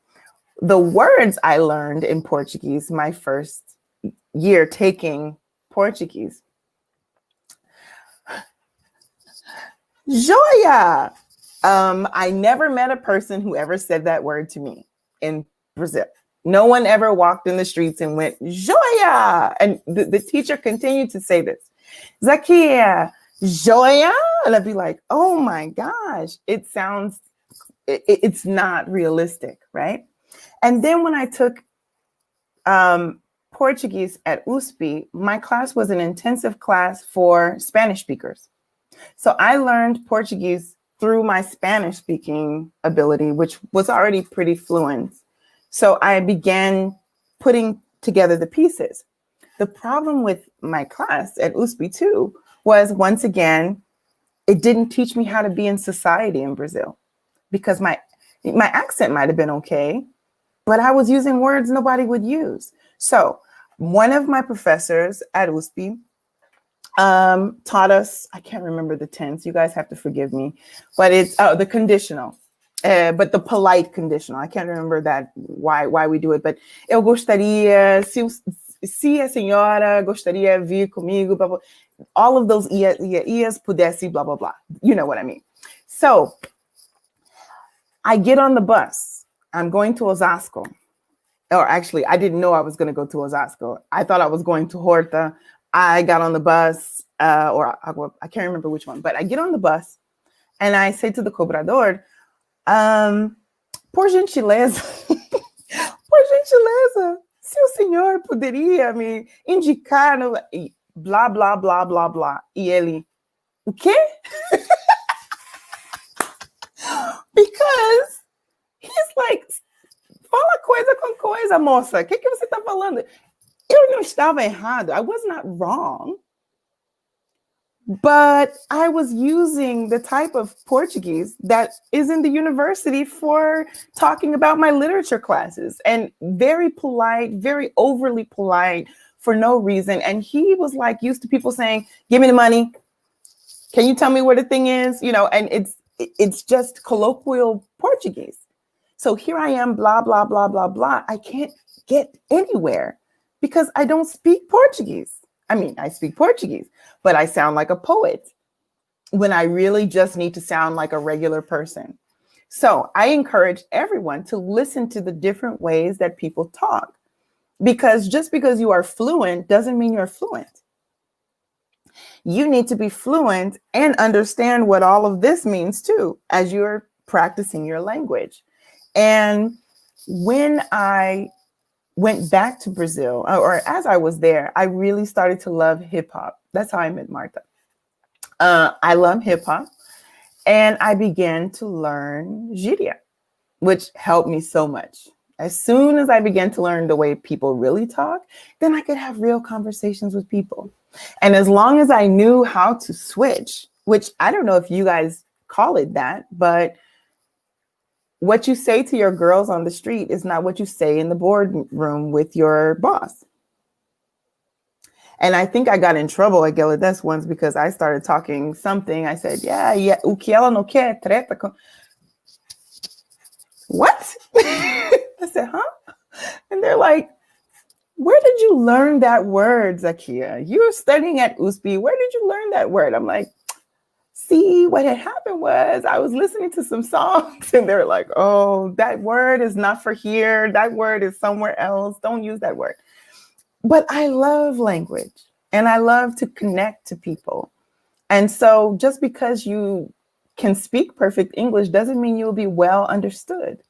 the words I learned in Portuguese, my first year taking Portuguese. Joia! I never met a person who ever said that word to me in Brazil. No one ever walked in the streets and went, Joia! And the teacher continued to say this, Zakiya, Joia? And I'd be like, oh my gosh, it's not realistic, right? And then when I took Portuguese at USP, my class was an intensive class for Spanish speakers. So I learned Portuguese through my Spanish speaking ability, which was already pretty fluent. So I began putting together the pieces. The problem with my class at USP too was, once again, it didn't teach me how to be in society in Brazil, because my accent might have been okay, but I was using words nobody would use. So one of my professors at USP taught us, I can't remember the tense, you guys have to forgive me, but it's the conditional. But the polite conditional, I can't remember that, why we do it, but eu gostaria, se a senhora gostaria vir comigo, blah, blah, all of those ias pudesse, blah, blah, blah. You know what I mean? So I get on the bus. I'm going to Osasco. Or actually, I didn't know I was going to go to Osasco. I thought I was going to Horta. I got on the bus, or I can't remember which one, but I get on the bus and I say to the cobrador, por gentileza, se o senhor poderia me indicar no blá, blá, blá, blá, blá. E ele, o quê? Because he's like, fala coisa com coisa, moça. O que você está falando? Eu não estava errado. I was not wrong. But I was using the type of Portuguese that is in the university for talking about my literature classes, and very polite, very overly polite for no reason. And he was like used to people saying, "Give me the money. Can you tell me where the thing is?" You know, and it's just colloquial Portuguese. So here I am, blah, blah, blah, blah, blah. I can't get anywhere because I don't speak Portuguese. I mean, I speak Portuguese, but I sound like a poet when I really just need to sound like a regular person. So I encourage everyone to listen to the different ways that people talk, because just because you are fluent doesn't mean you're fluent. You need to be fluent and understand what all of this means too, as you're practicing your language. And when I went back to Brazil, or as I was there, I really started to love hip hop. That's how I met Martha. I love hip hop, and I began to learn gíria, which helped me so much. As soon as I began to learn the way people really talk, then I could have real conversations with people. And as long as I knew how to switch, which I don't know if you guys call it that, but what you say to your girls on the street is not what you say in the boardroom with your boss. And I think I got in trouble at Geladesk once because I started talking something. I said, yeah, o que ela não quer, treta com... What? I said, huh? And they're like, where did you learn that word, Zakiya? You were studying at USP. Where did you learn that word? I'm like, see, what had happened was I was listening to some songs and they're like, oh, that word is not for here. That word is somewhere else. Don't use that word. But I love language and I love to connect to people. And so just because you can speak perfect English doesn't mean you'll be well understood,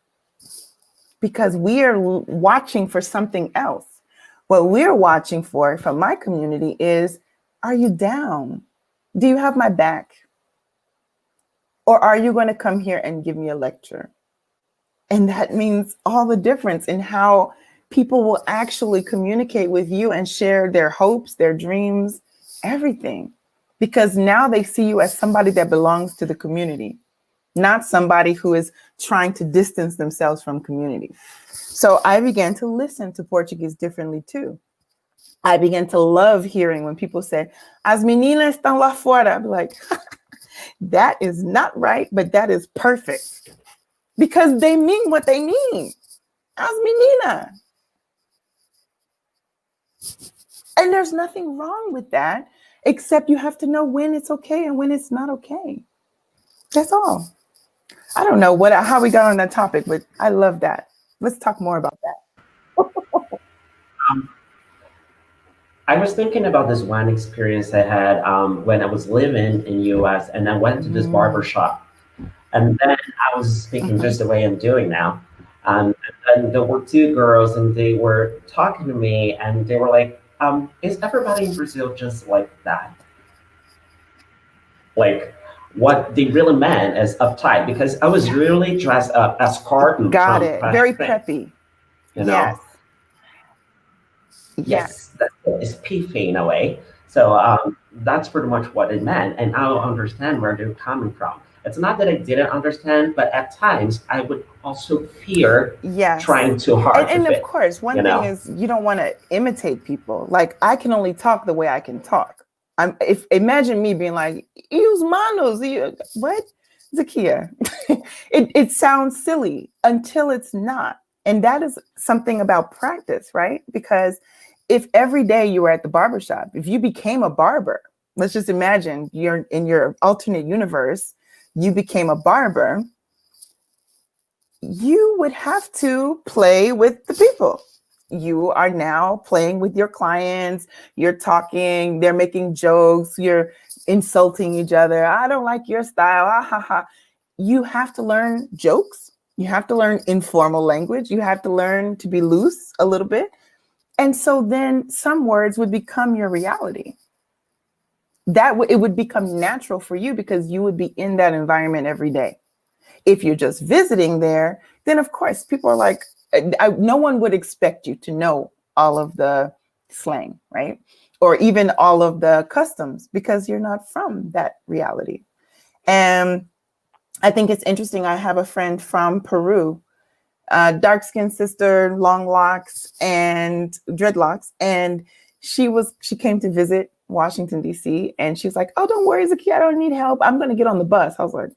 because we are watching for something else. What we're watching for from my community is, are you down? Do you have my back? Or are you going to come here and give me a lecture? And that means all the difference in how people will actually communicate with you and share their hopes, their dreams, everything. Because now they see you as somebody that belongs to the community, not somebody who is trying to distance themselves from community. So I began to listen to Portuguese differently too. I began to love hearing when people say, as meninas estão lá fora. I'd be like, that is not right, but that is perfect. Because they mean what they mean. As menina. And there's nothing wrong with that, except you have to know when it's okay and when it's not okay. That's all. I don't know how we got on that topic, but I love that. Let's talk more about that. I was thinking about this one experience I had when I was living in US, and I went to this barber shop, and then I was speaking just the way I'm doing now. And there were two girls, and they were talking to me, and they were like, is everybody in Brazil just like that? Like, what they really meant is uptight, because I was really dressed up as cartoon. Got it. Very preppy. You know? Yes, it's piffy in a way. So that's pretty much what it meant, and I will understand where they're coming from. It's not that I didn't understand, but at times I would also fear trying too hard. And of course, one thing is you don't want to imitate people. Like, I can only talk the way I can talk. Imagine me being like, use manos. What? Zakiya. It sounds silly until it's not. And that is something about practice, right? Because if every day you were at the barbershop, if you became a barber, let's just imagine you're in your alternate universe, you became a barber, you would have to play with the people. You are now playing with your clients, you're talking, they're making jokes, you're insulting each other. I don't like your style. Ah, ha, ha. You have to learn jokes. You have to learn informal language. You have to learn to be loose a little bit. And so then some words would become your reality. It would become natural for you because you would be in that environment every day. If you're just visiting there, then of course people are like, no one would expect you to know all of the slang, right? or even all of the customs, because you're not from that reality. And I think it's interesting. I have a friend from Peru, dark-skinned sister, long locks and dreadlocks. And she came to visit Washington, D.C. And she was like, oh, don't worry, Zakiya, I don't need help. I'm going to get on the bus. I was like,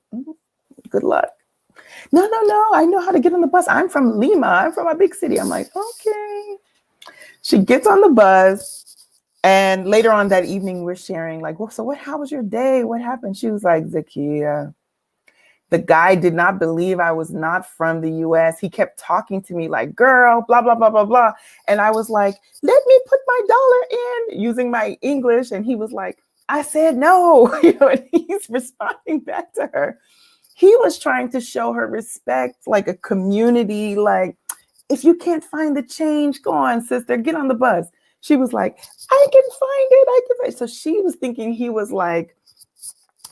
good luck. No, I know how to get on the bus. I'm from Lima. I'm from a big city. I'm like, okay. She gets on the bus. And later on that evening, we're sharing like, well, so how was your day? What happened? She was like, Zakiya, the guy did not believe I was not from the US. He kept talking to me like, girl, blah, blah, blah, blah, blah. And I was like, let me put my dollar in using my English. And he was like, I said no. And he's responding back to her. He was trying to show her respect, like a community, like, if you can't find the change, go on, sister, get on the bus. She was like, I can find it. So she was thinking he was like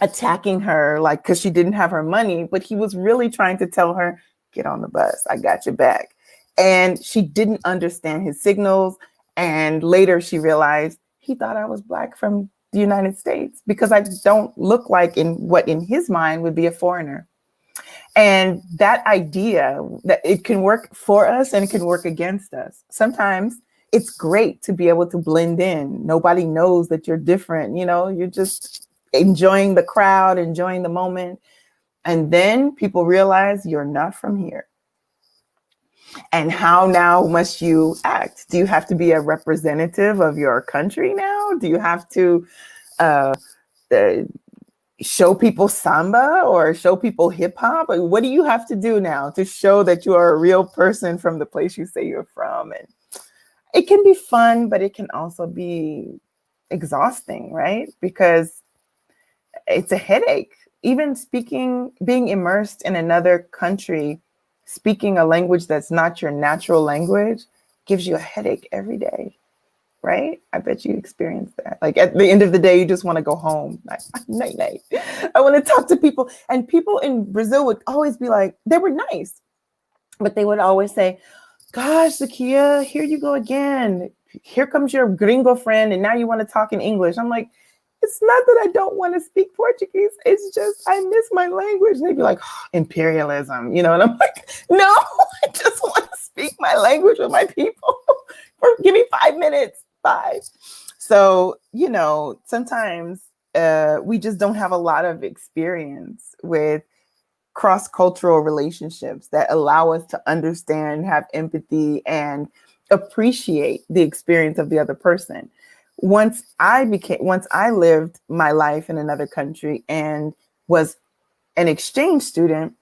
attacking her, like, because she didn't have her money, but he was really trying to tell her, get on the bus, I got your back. And she didn't understand his signals. And later she realized he thought I was Black from the United States, because I don't look like what in his mind would be a foreigner. And that idea that it can work for us and it can work against us. Sometimes it's great to be able to blend in. Nobody knows that you're different. You're just enjoying the crowd, enjoying the moment. And then people realize you're not from here. And how now must you act? Do you have to be a representative of your country now? Do you have to show people samba or show people hip hop? What do you have to do now to show that you are a real person from the place you say you're from? And it can be fun, but it can also be exhausting, right? Because it's a headache. Even being immersed in another country, speaking a language that's not your natural language gives you a headache every day, right? I bet you experience that. Like at the end of the day, you just want to go home. Like, night, night. I want to talk to people. And people in Brazil would always be like, they were nice, but they would always say, gosh, Zakiya, here you go again. Here comes your gringo friend, and now you want to talk in English. I'm like, it's not that I don't want to speak Portuguese. It's just I miss my language. And they'd be like, oh, imperialism, and I'm like, no, I just want to speak my language with my people. Or give me 5 minutes, 5. So, sometimes we just don't have a lot of experience with cross-cultural relationships that allow us to understand, have empathy, and appreciate the experience of the other person. Once I lived my life in another country and was an exchange student,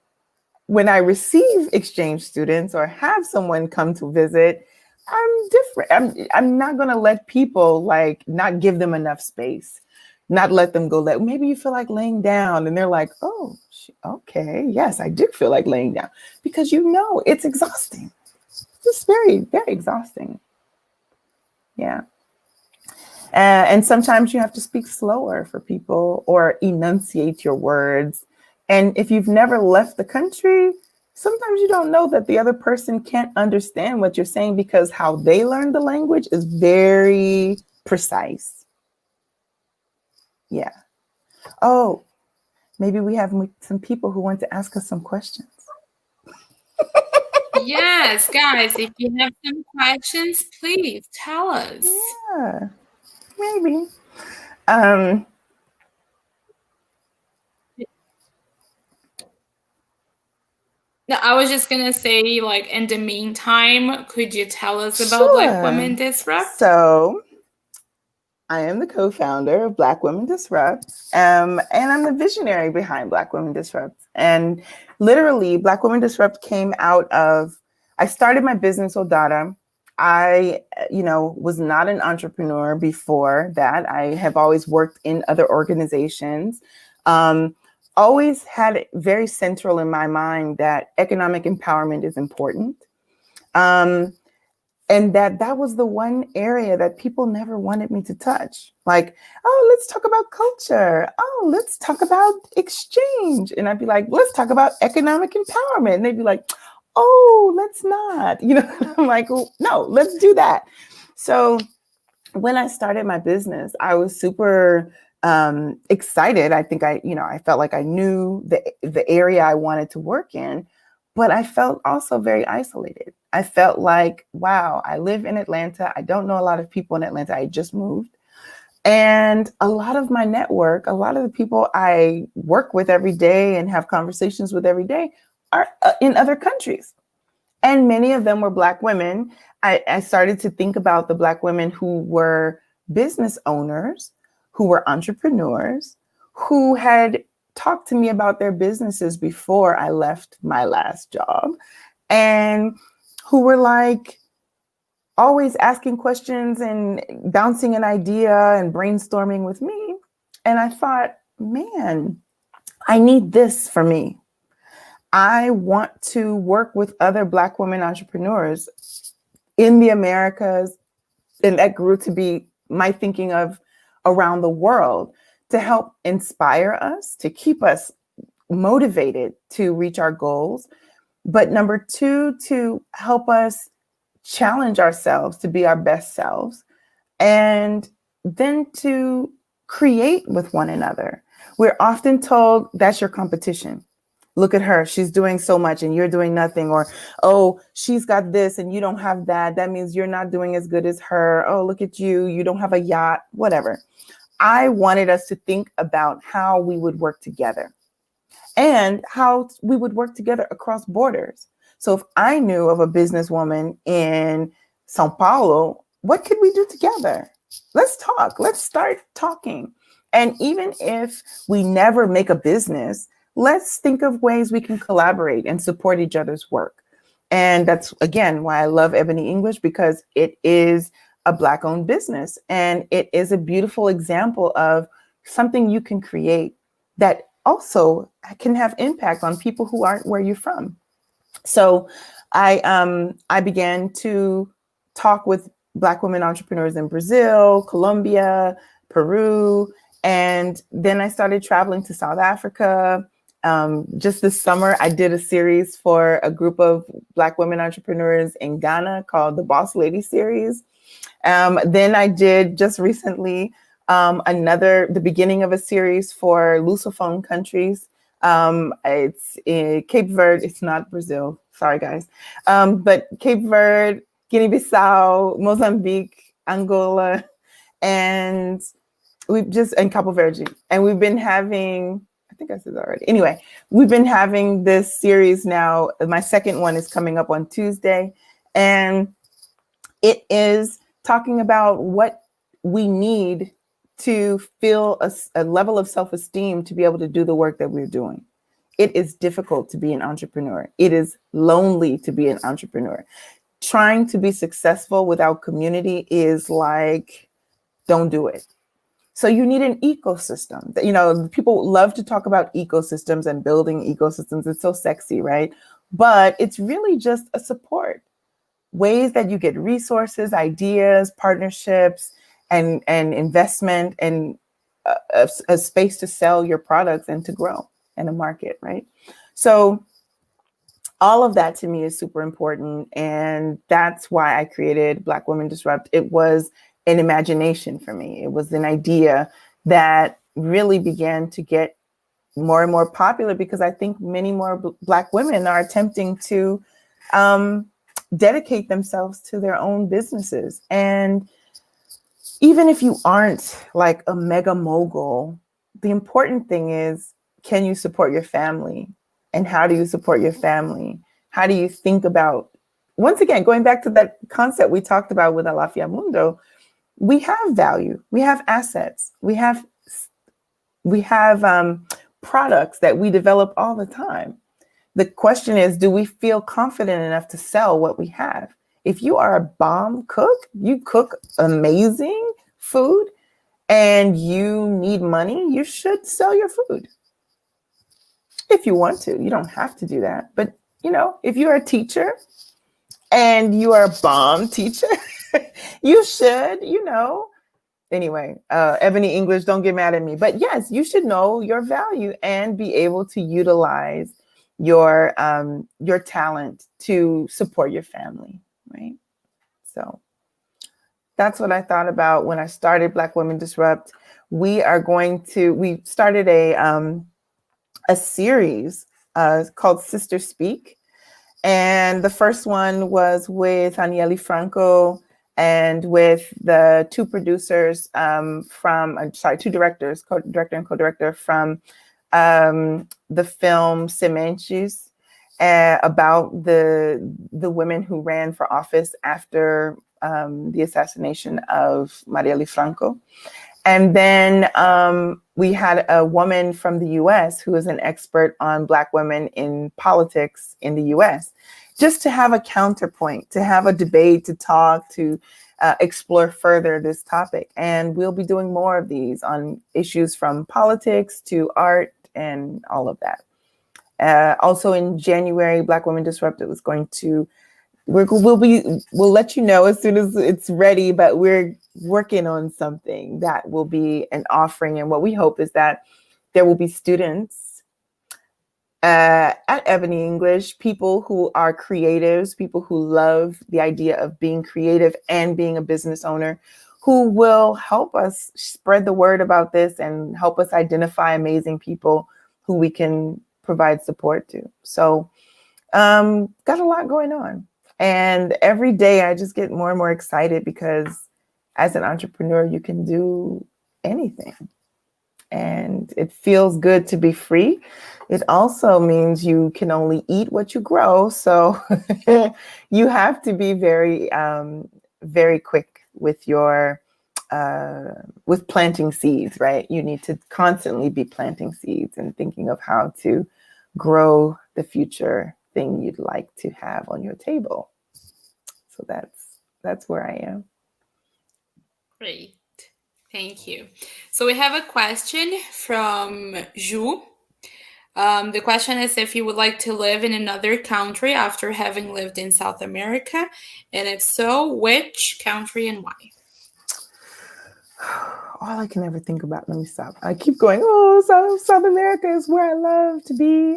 when I receive exchange students or have someone come to visit, I'm different. I'm not going to let people not give them enough space, not let them go. Maybe you feel like laying down, and they're like, oh, okay, yes, I do feel like laying down, because it's exhausting. It's very, very exhausting. Yeah. And sometimes you have to speak slower for people or enunciate your words. And if you've never left the country, sometimes you don't know that the other person can't understand what you're saying, because how they learn the language is very precise. Yeah. Oh, maybe we have some people who want to ask us some questions. Yes, guys, if you have some questions, please tell us. Yeah, maybe. No, I was just going to say, in the meantime, could you tell us about Black Women Disrupt? So I am the co-founder of Black Women Disrupt, and I'm the visionary behind Black Women Disrupt. And literally, Black Women Disrupt came out of, I started my business, Odada. I, was not an entrepreneur before that. I have always worked in other organizations. Always had it very central in my mind that economic empowerment is important. And that was the one area that people never wanted me to touch. Like, oh, let's talk about culture. Oh, let's talk about exchange. And I'd be like, let's talk about economic empowerment. And they'd be like, oh, let's not. I'm like, oh, no, let's do that. So when I started my business, I was super excited. I think I felt like I knew the area I wanted to work in, but I felt also very isolated. I felt like, wow, I live in Atlanta. I don't know a lot of people in Atlanta. I just moved. And a lot of my network, a lot of the people I work with every day and have conversations with every day are in other countries. And many of them were Black women. I started to think about the Black women who were business owners, who were entrepreneurs, who had talked to me about their businesses before I left my last job, and who were like always asking questions and bouncing an idea and brainstorming with me. And I thought, man, I need this for me. I want to work with other Black women entrepreneurs in the Americas, and that grew to be my thinking of around the world, to help inspire us, to keep us motivated to reach our goals. But number two, to help us challenge ourselves to be our best selves, and then to create with one another. We're often told that's your competition. Look at her, she's doing so much and you're doing nothing. Or, oh, she's got this and you don't have that. That means you're not doing as good as her. Oh, look at you, you don't have a yacht, whatever. I wanted us to think about how we would work together and how we would work together across borders. So if I knew of a businesswoman in Sao Paulo, what could we do together? Let's talk. Let's start talking. And even if we never make a business, let's think of ways we can collaborate and support each other's work. And that's, again, why I love Ebony English, because it is a Black-owned business. And it is a beautiful example of something you can create that also can have impact on people who aren't where you're from. So I began to talk with Black women entrepreneurs in Brazil, Colombia, Peru, and then I started traveling to South Africa. Just this summer, I did a series for a group of Black women entrepreneurs in Ghana called the Boss Lady Series. Then I did just recently the beginning of a series for Lusophone countries. It's in Cape Verde. It's not Brazil. Sorry, guys. But Cape Verde, Guinea-Bissau, Mozambique, Angola, and Cabo Verde. And we've been having, I think I said that already. Anyway, we've been having this series now. My second one is coming up on Tuesday. And it is talking about what we need to feel a level of self-esteem to be able to do the work that we're doing. It is difficult to be an entrepreneur. It is lonely to be an entrepreneur. Trying to be successful without community is like, don't do it. So you need an ecosystem. You know, people love to talk about ecosystems and building ecosystems. It's so sexy, right? But it's really just a support. Ways that you get resources, ideas, partnerships, and investment, and a space to sell your products and to grow in a market, right? So all of that to me is super important. And that's why I created Black Women Disrupt. It was an imagination for me. It was an idea that really began to get more and more popular because I think many more Black women are attempting to dedicate themselves to their own businesses. And even if you aren't like a mega mogul, the important thing is, can you support your family? And how do you support your family? How do you think about, once again, going back to that concept we talked about with Alafia Mundo, we have value, we have assets, we have products that we develop all the time. The question is, do we feel confident enough to sell what we have? If you are a bomb cook, you cook amazing food and you need money, you should sell your food. If you want to, you don't have to do that. But, you know, if you're a teacher and you are a bomb teacher, you should, you know. Anyway, Ebony English, don't get mad at me. But yes, you should know your value and be able to utilize your talent to support your family, right? So That's what I thought about when I started Black Women Disrupt. We started a series called Sister Speak. And the first one was with Aniele Franco and with the two producers two directors, co-director and co-director from the film Sementes, about the women who ran for office after the assassination of Marielle Franco. And then we had a woman from the US who is an expert on Black women in politics in the US, just to have a counterpoint, to have a debate, to talk, to explore further this topic. And we'll be doing more of these on issues from politics to art and all of that. Also in January, Black Women Disrupted was going to, we'll let you know as soon as it's ready, but we're working on something that will be an offering. And what we hope is that there will be students at Ebony English, people who are creatives, people who love the idea of being creative and being a business owner, who will help us spread the word about this and help us identify amazing people who we can provide support to. So got a lot going on. And every day I just get more and more excited, because as an entrepreneur, you can do anything. And it feels good to be free. It also means you can only eat what you grow. So you have to be very, very quick with your, with planting seeds, right? You need to constantly be planting seeds and thinking of how to grow the future thing you'd like to have on your table. So that's where I am. Great. Thank you. So we have a question from Ju. The question is if you would like to live in another country after having lived in South America, and if so, which country and why? All I can ever think about, let me stop. I keep going, South America is where I love to be.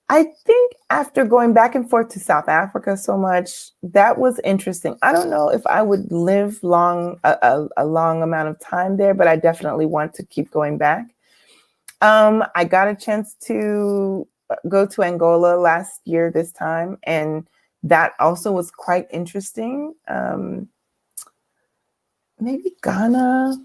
I think after going back and forth to South Africa so much, that was interesting. I don't know if I would live a long amount of time there, but I definitely want to keep going back. I got a chance to go to Angola last year this time, and that also was quite interesting. Maybe Ghana.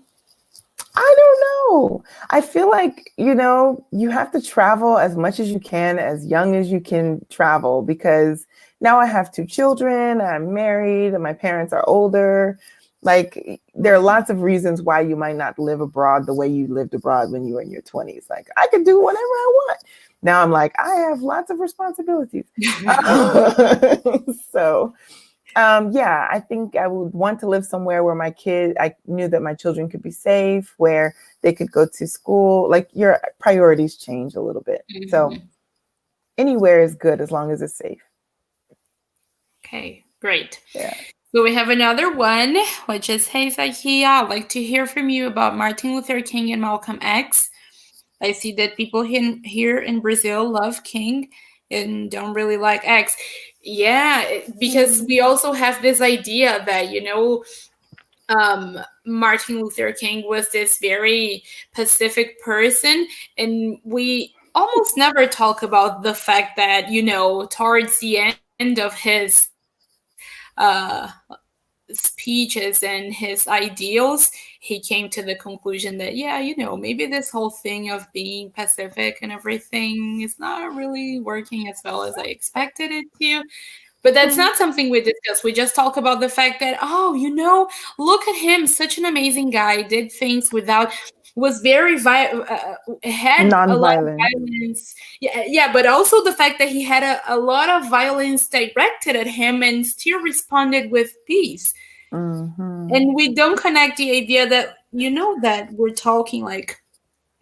I don't know. I feel like, you have to travel as much as you can, as young as you can travel, because now I have 2 children, I'm married, and my parents are older. Like, there are lots of reasons why you might not live abroad the way you lived abroad when you were in your 20s. Like, I could do whatever I want. Now I'm like, I have lots of responsibilities. So I think I would want to live somewhere where I knew that my children could be safe, where they could go to school. Like, your priorities change a little bit. Mm-hmm. So anywhere is good as long as it's safe. Okay, great. Yeah. So we have another one, which is, hey, Zakiya, I'd like to hear from you about Martin Luther King and Malcolm X. I see that people here in Brazil love King and don't really like X. Yeah, because we also have this idea that, Martin Luther King was this very pacific person, and we almost never talk about the fact that, towards the end of his speeches and his ideals, he came to the conclusion that, maybe this whole thing of being Pacific and everything is not really working as well as I expected it to. But that's not something we discuss. We just talk about the fact that, look at him, such an amazing guy, did things was very had a lot of violence. Yeah, but also the fact that he had a lot of violence directed at him and still responded with peace. Mm-hmm. And we don't connect the idea that, that we're talking like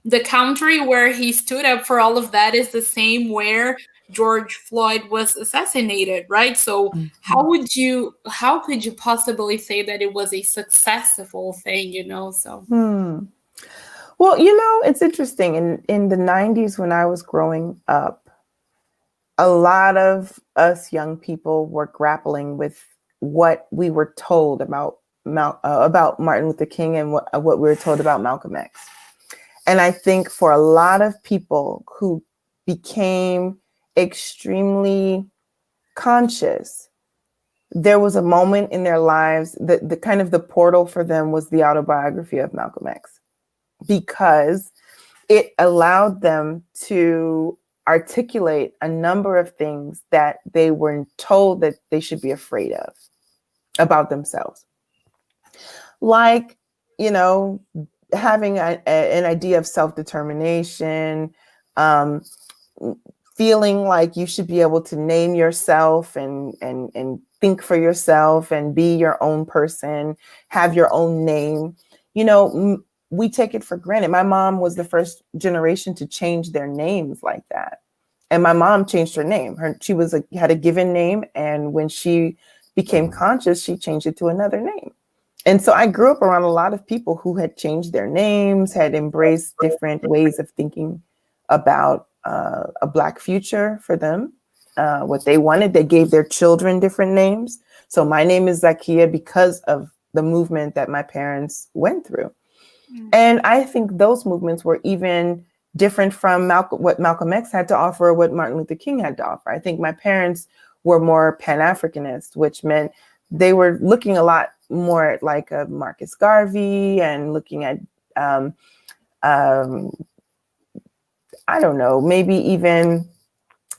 the country where he stood up for all of that is the same where George Floyd was assassinated, right? So mm-hmm. how could you possibly say that it was a successful thing, so. Well, it's interesting. In the 90s, when I was growing up, a lot of us young people were grappling with what we were told about about Martin Luther King and what we were told about Malcolm X. And I think for a lot of people who became extremely conscious, there was a moment in their lives that the kind of the portal for them was the autobiography of Malcolm X, because it allowed them to articulate a number of things that they were told that they should be afraid of about themselves. Like, you know, having an idea of self-determination, feeling like you should be able to name yourself and think for yourself and be your own person, have your own name. You know, we take it for granted. My mom was the first generation to change their names like that. And my mom changed her name. She had a given name. And when she became conscious, she changed it to another name. And so I grew up around a lot of people who had changed their names, had embraced different ways of thinking about a Black future for them, what they wanted. They gave their children different names. So my name is Zakiya because of the movement that my parents went through. And I think those movements were even different from what Malcolm X had to offer, or what Martin Luther King had to offer. I think my parents were more Pan-Africanist, which meant they were looking a lot more at like a Marcus Garvey and looking at, I don't know, maybe even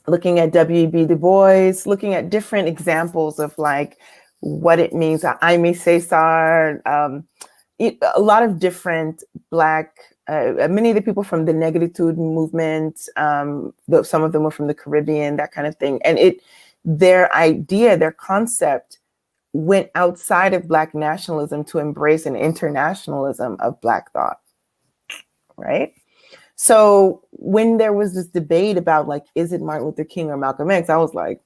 looking at W.E.B. Du Bois, looking at different examples of like what it means. Aimé César, a lot of different Black, many of the people from the Negritude movement, some of them were from the Caribbean, that kind of thing. And their idea, their concept went outside of Black nationalism to embrace an internationalism of Black thought, right? So when there was this debate about like, is it Martin Luther King or Malcolm X? I was like,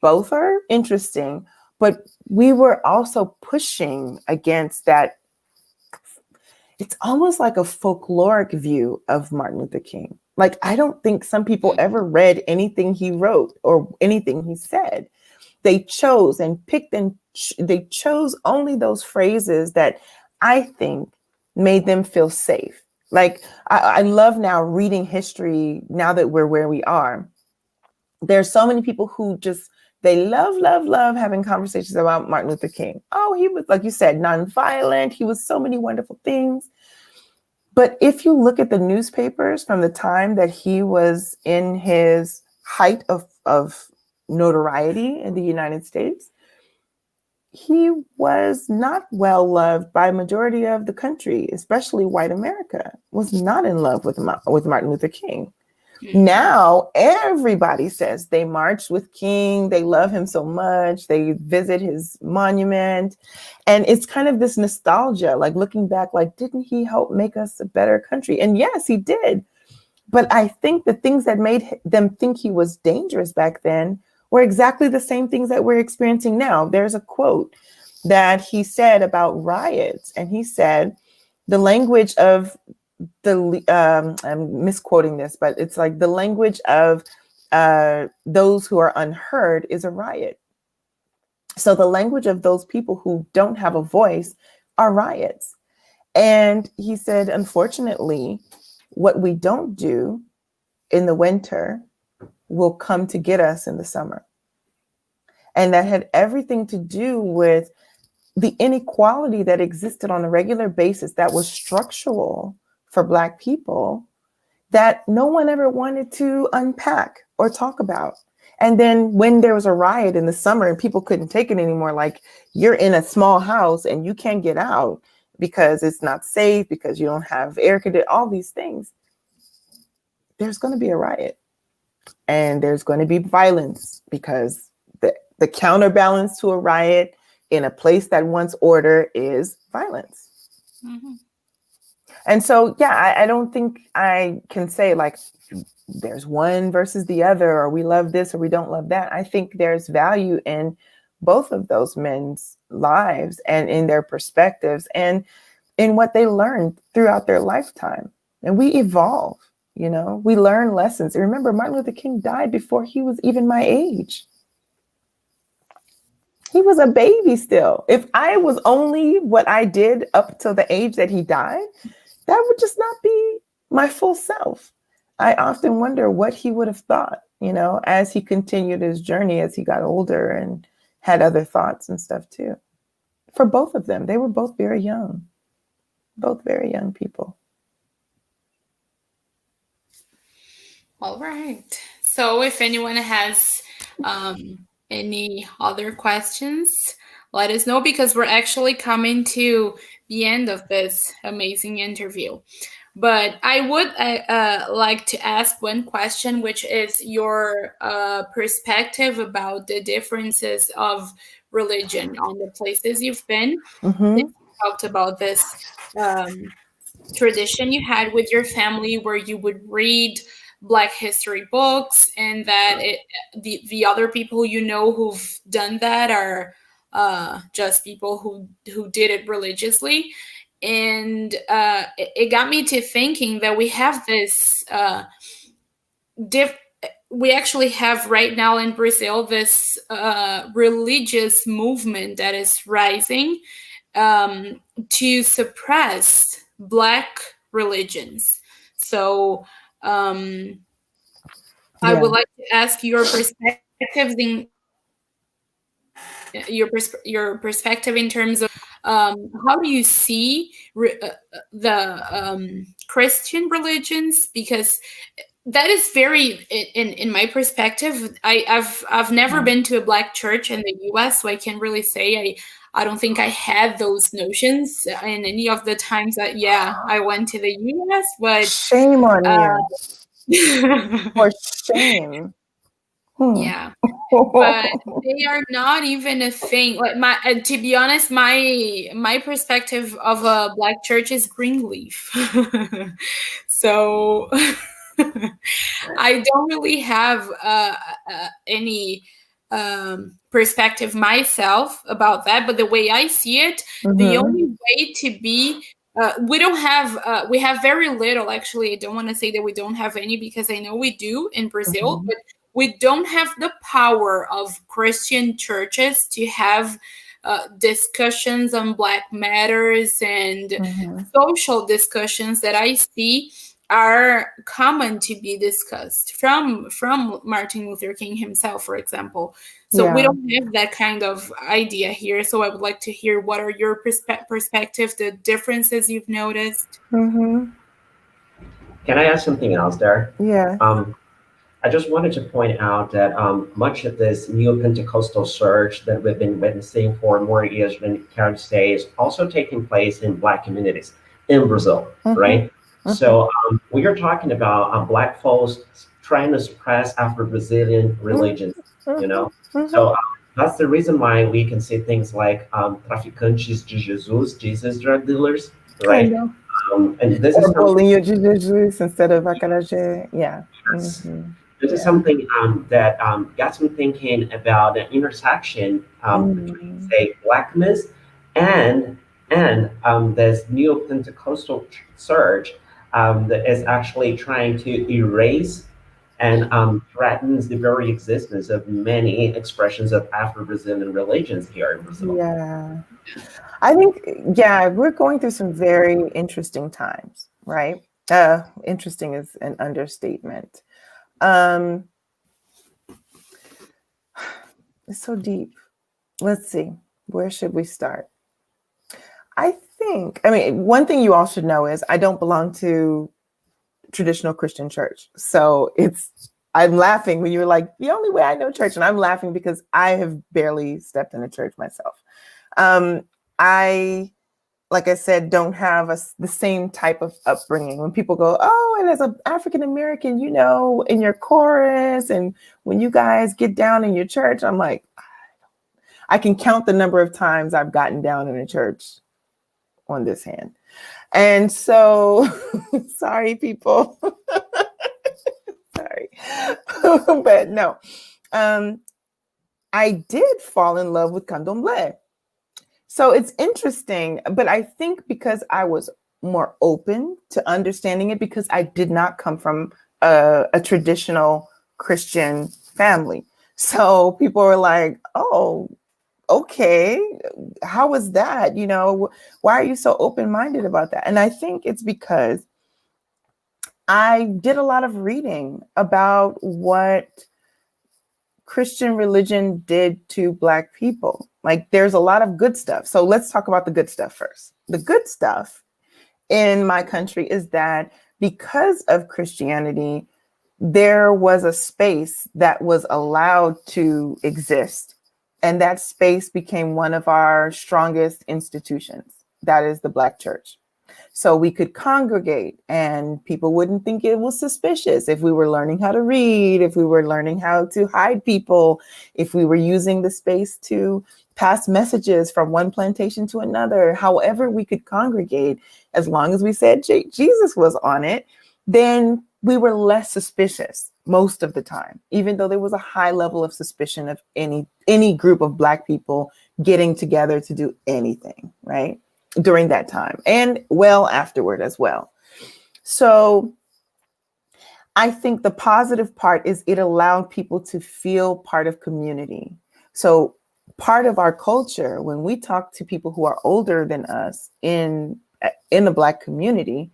both are interesting, but we were also pushing against that. It's almost like a folkloric view of Martin Luther King. Like, I don't think some people ever read anything he wrote or anything he said. They chose and picked and they chose only those phrases that I think made them feel safe. Like, I love now reading history now that we're where we are. There's so many people who they love having conversations about Martin Luther King. Oh, he was, like you said, nonviolent. He was so many wonderful things. But if you look at the newspapers from the time that he was in his height of notoriety in the United States, he was not well loved by a majority of the country, especially white America, was not in love with Martin Luther King. Now, everybody says they marched with King. They love him so much. They visit his monument. And it's kind of this nostalgia, like looking back, like, didn't he help make us a better country? And yes, he did. But I think the things that made them think he was dangerous back then were exactly the same things that we're experiencing now. There's a quote that he said about riots. And he said, the language of I'm misquoting this, but it's like the language of those who are unheard is a riot. So the language of those people who don't have a voice are riots. And he said, unfortunately, what we don't do in the winter will come to get us in the summer. And that had everything to do with the inequality that existed on a regular basis that was structural for Black people that no one ever wanted to unpack or talk about. And then when there was a riot in the summer and people couldn't take it anymore, like you're in a small house and you can't get out because it's not safe, because you don't have air conditioning, all these things, there's going to be a riot and there's going to be violence, because the counterbalance to a riot in a place that wants order is violence. Mm-hmm. And so, yeah, I don't think I can say like there's one versus the other, or we love this or we don't love that. I think there's value in both of those men's lives and in their perspectives and in what they learned throughout their lifetime. And we evolve, you know, we learn lessons. And remember, Martin Luther King died before he was even my age. He was a baby still. If I was only what I did up till the age that he died, that would just not be my full self. I often wonder what he would have thought, as he continued his journey, as he got older and had other thoughts and stuff too. For both of them, they were both very young people. All right. So if anyone has any other questions, let us know, because we're actually coming to the end of this amazing interview. But I would like to ask one question, which is your perspective about the differences of religion on the places you've been. You talked about this tradition you had with your family where you would read Black history books, and that the other people who've done that are just people who did it religiously. And it got me to thinking that we have this we actually have right now in Brazil this religious movement that is rising to suppress Black religions. So I would like to ask your perspectives your perspective in terms of how do you see the Christian religions, because that is very, in my perspective, I've never been to a Black church in the US, so I can't really say I don't think I had those notions in any of the times that I went to the US. But shame on you. For shame. Yeah, but they are not even a thing. Like to be honest, my perspective of a Black church is Greenleaf. So I don't really have any perspective myself about that. But the way I see it, the only way to be we don't have we have very little, actually. I don't want to say that we don't have any, because I know we do in Brazil, but we don't have the power of Christian churches to have discussions on Black matters and social discussions that I see are common to be discussed from Martin Luther King himself, for example. So we don't have that kind of idea here. So I would like to hear what are your perspective, the differences you've noticed. Can I add something else there? Yeah. I just wanted to point out that much of this neo-Pentecostal surge that we've been witnessing for more years than Carol say is also taking place in Black communities in Brazil, right? So we are talking about Black folks trying to suppress Afro-Brazilian religions, So that's the reason why we can see things like traficantes de Jesus drug dealers, right? And this is bolinho de Jesus instead of acarajé. Yeah. This is something that got me thinking about the intersection between, say, Blackness and this neo-Pentecostal surge that is actually trying to erase and threatens the very existence of many expressions of Afro-Brazilian religions here in Brazil. Yeah. I think, we're going through some very interesting times, right? Interesting is an understatement. It's so deep. Let's see. Where should we start? One thing you all should know is I don't belong to traditional Christian church. So I'm laughing when you're like, the only way I know church, and I'm laughing because I have barely stepped in a church myself. I, like I said, don't have the same type of upbringing. When people go, oh, and as an African-American, in your chorus, and when you guys get down in your church, I'm like, I can count the number of times I've gotten down in a church on this hand. And so, sorry, people. Sorry. But no, I did fall in love with candomblé. So it's interesting, but I think because I was more open to understanding it, because I did not come from a traditional Christian family. So people were like, oh, okay, how was that? You know, why are you so open-minded about that? And I think it's because I did a lot of reading about what Christian religion did to Black people. Like, there's a lot of good stuff. So let's talk about the good stuff first. The good stuff in my country is that because of Christianity, there was a space that was allowed to exist. And that space became one of our strongest institutions. That is the Black church. So we could congregate and people wouldn't think it was suspicious if we were learning how to read, if we were learning how to hide people, if we were using the space to pass messages from one plantation to another. However we could congregate, as long as we said Jesus was on it, then we were less suspicious most of the time, even though there was a high level of suspicion of any group of Black people getting together to do anything, right? During that time and well afterward as well. So I think the positive part is it allowed people to feel part of community. So part of our culture, when we talk to people who are older than us in the Black community,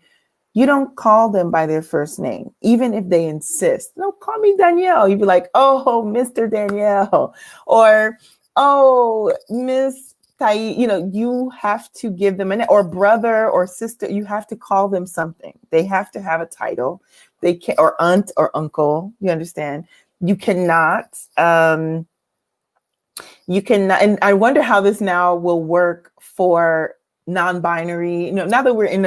you don't call them by their first name, even if they insist. No, call me Danielle. You'd be like, oh, Mr. Danielle, or oh, Miss Tai. You know, you have to give them an, or brother or sister. You have to call them something. They have to have a title. They can, or aunt or uncle. You understand? You cannot. You cannot. And I wonder how this now will work for non-binary. You know, now that we're in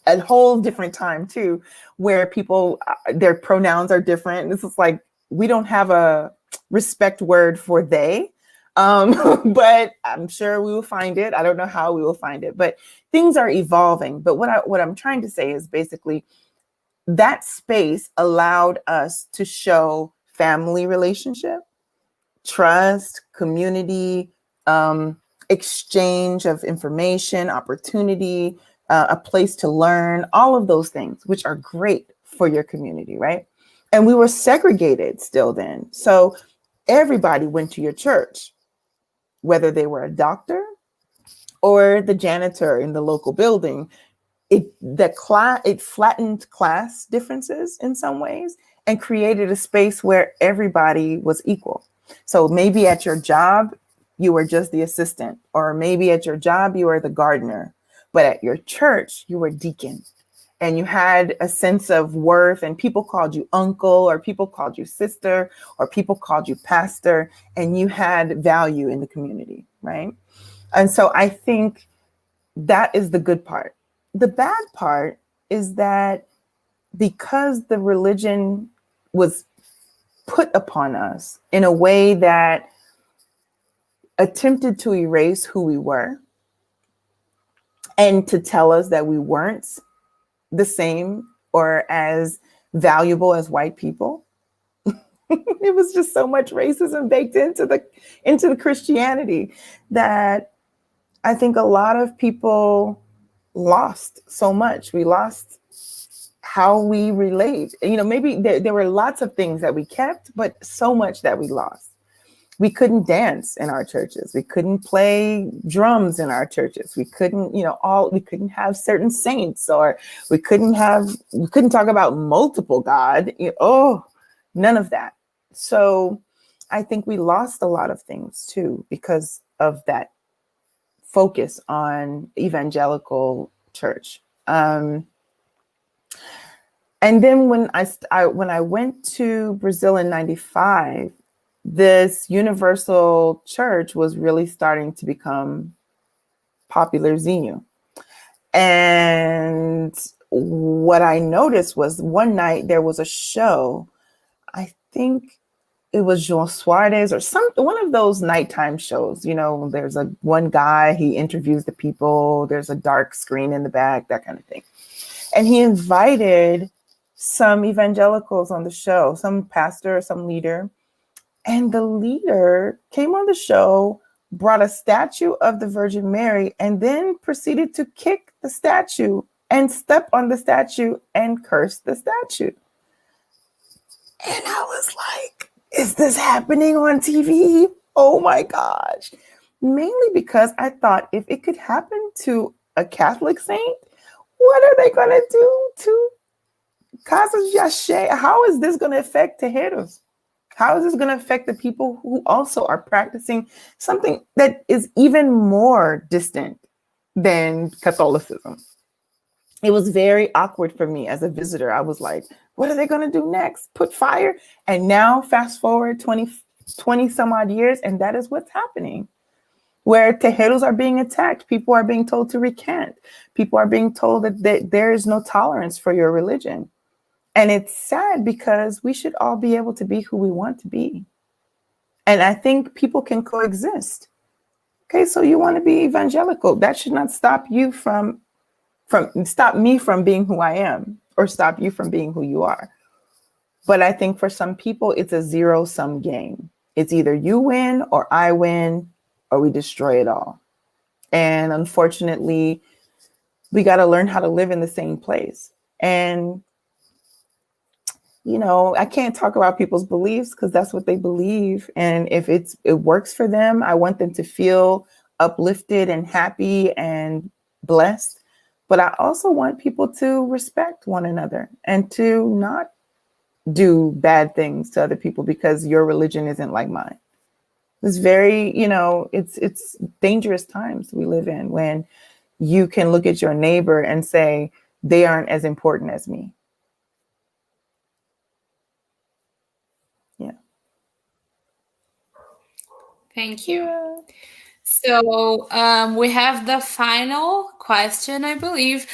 a whole different time too, where people, their pronouns are different. This is like, we don't have a respect word for they, but I'm sure we will find it. I don't know how we will find it, but things are evolving. But what I'm trying to say is basically that space allowed us to show family relationship, trust, community, exchange of information, opportunity, a place to learn, all of those things, which are great for your community, right? And we were segregated still then. So everybody went to your church, whether they were a doctor or the janitor in the local building. It flattened class differences in some ways and created a space where everybody was equal. So maybe at your job, you were just the assistant, or maybe at your job, you were the gardener. But at your church, you were deacon and you had a sense of worth, and people called you uncle, or people called you sister, or people called you pastor, and you had value in the community, right? And so I think that is the good part. The bad part is that because the religion was put upon us in a way that attempted to erase who we were, and to tell us that we weren't the same or as valuable as white people. It was just so much racism baked into the Christianity that I think a lot of people lost so much. We lost how we relate. You know, maybe there were lots of things that we kept, but so much that we lost. We couldn't dance in our churches. We couldn't play drums in our churches. We couldn't, we couldn't have certain saints, or we couldn't talk about multiple God. None of that. So I think we lost a lot of things too, because of that focus on evangelical church. And then when I went to Brazil in '95, this universal church was really starting to become popularzinho. And what I noticed was one night there was a show, I think it was João Soares or one of those nighttime shows. There's one guy, he interviews the people, there's a dark screen in the back, that kind of thing. And he invited some evangelicals on the show, some pastor, some leader. And the leader came on the show, brought a statue of the Virgin Mary, and then proceeded to kick the statue and step on the statue and curse the statue. And I was like, is this happening on TV? Oh my gosh. Mainly because I thought if it could happen to a Catholic saint, what are they going to do to Casas Yashe? How is this going to affect Tejeros? How is this going to affect the people who also are practicing something that is even more distant than Catholicism? It was very awkward for me as a visitor. I was like, what are they going to do next? Put fire? And now fast forward 20 some odd years, and that is what's happening. Where Tejeros are being attacked, people are being told to recant. People are being told that there is no tolerance for your religion. And it's sad because we should all be able to be who we want to be. And I think people can coexist. Okay, so you want to be evangelical. That should not stop you stop me from being who I am, or stop you from being who you are. But I think for some people, it's a zero-sum game. It's either you win or I win, or we destroy it all. And unfortunately, we got to learn how to live in the same place. And, you know, I can't talk about people's beliefs because that's what they believe. And if it works for them, I want them to feel uplifted and happy and blessed. But I also want people to respect one another and to not do bad things to other people because your religion isn't like mine. It's very, you know, it's dangerous times we live in when you can look at your neighbor and say, they aren't as important as me. Yeah. Thank you. So we have the final question, I believe.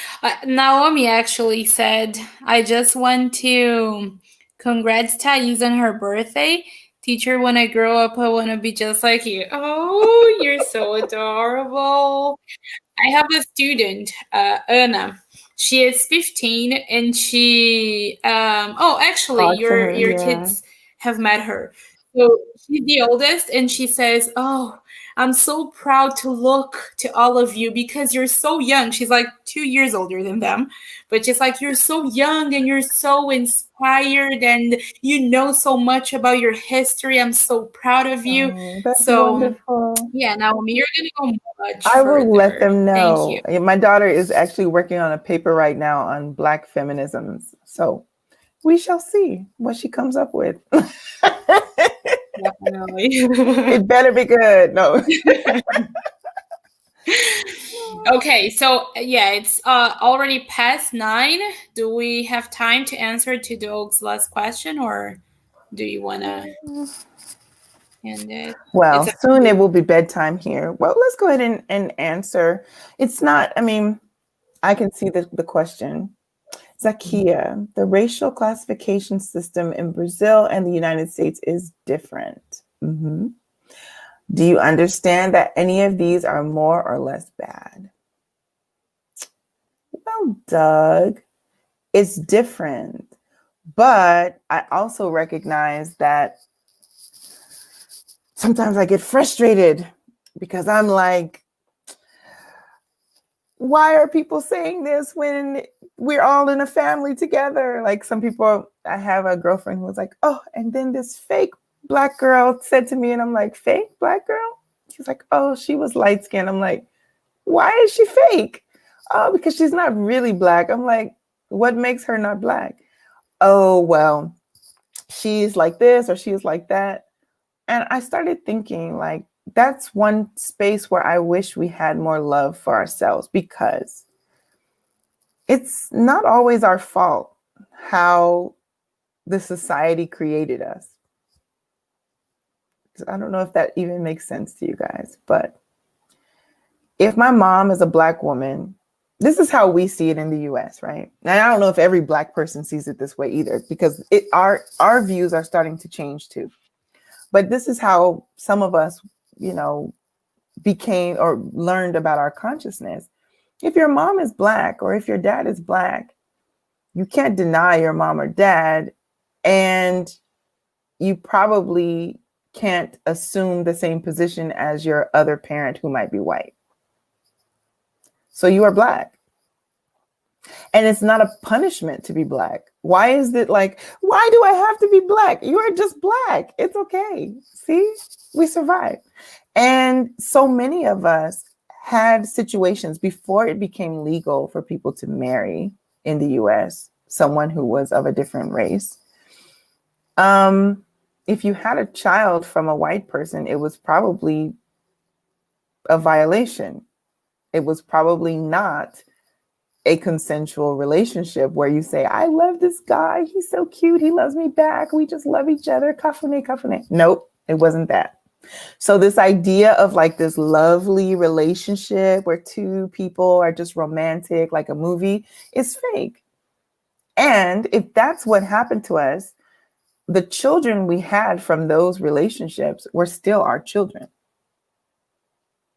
Naomi actually said, I just want to congrats Thais on her birthday. Teacher, when I grow up, I want to be just like you. Oh, you're so adorable. I have a student, Anna. She is 15 and she, actually, Talk to her, your yeah. kids have met her. So she's the oldest and she says, oh, I'm so proud to look to all of you because you're so young. She's like 2 years older than them, but she's like, you're so young and you're so inspired and you know so much about your history. I'm so proud of you. Oh, that's So wonderful. yeah, Naomi, you're gonna go much I will let further. them know. Thank you. My daughter is actually working on a paper right now on Black feminisms. So we shall see what she comes up with. Definitely. It better be good. No. Okay, so yeah, it's already past 9. Do we have time to answer to Doug's last question, or do you want to end it? Well, It's soon it will be bedtime here. Well, let's go ahead and answer. It's not, I mean, I can see the question. Zakiya, the racial classification system in Brazil and the United States is different. Mm-hmm. Do you understand that any of these are more or less bad? Well, Doug, it's different. But I also recognize that sometimes I get frustrated because I'm like, why are people saying this when we're all in a family together? Like some people, I have a girlfriend who was like, oh, and then this fake Black girl said to me, and I'm like, fake Black girl? She's like, oh, she was light skinned. I'm like, why is she fake? Oh, because she's not really Black. I'm like, what makes her not Black? Oh, well, she's like this or she's like that. And I started thinking like, that's one space where I wish we had more love for ourselves because it's not always our fault how the society created us. I don't know if that even makes sense to you guys, but if my mom is a Black woman, this is how we see it in the US, right? And I don't know if every Black person sees it this way either, because our views are starting to change too. But this is how some of us, you know, became or learned about our consciousness. If your mom is Black or if your dad is Black, you can't deny your mom or dad, and you probably can't assume the same position as your other parent who might be white. So you are Black. And it's not a punishment to be Black. Why is it like, why do I have to be Black? You are just Black. It's okay. See, we survived. And so many of us had situations before it became legal for people to marry in the US, someone who was of a different race. If you had a child from a white person, it was probably a violation. It was probably not a consensual relationship where you say, I love this guy. He's so cute. He loves me back. We just love each other. Kafune, kafune. Nope, it wasn't that. So this idea of like this lovely relationship where two people are just romantic, like a movie, is fake. And if that's what happened to us, the children we had from those relationships were still our children.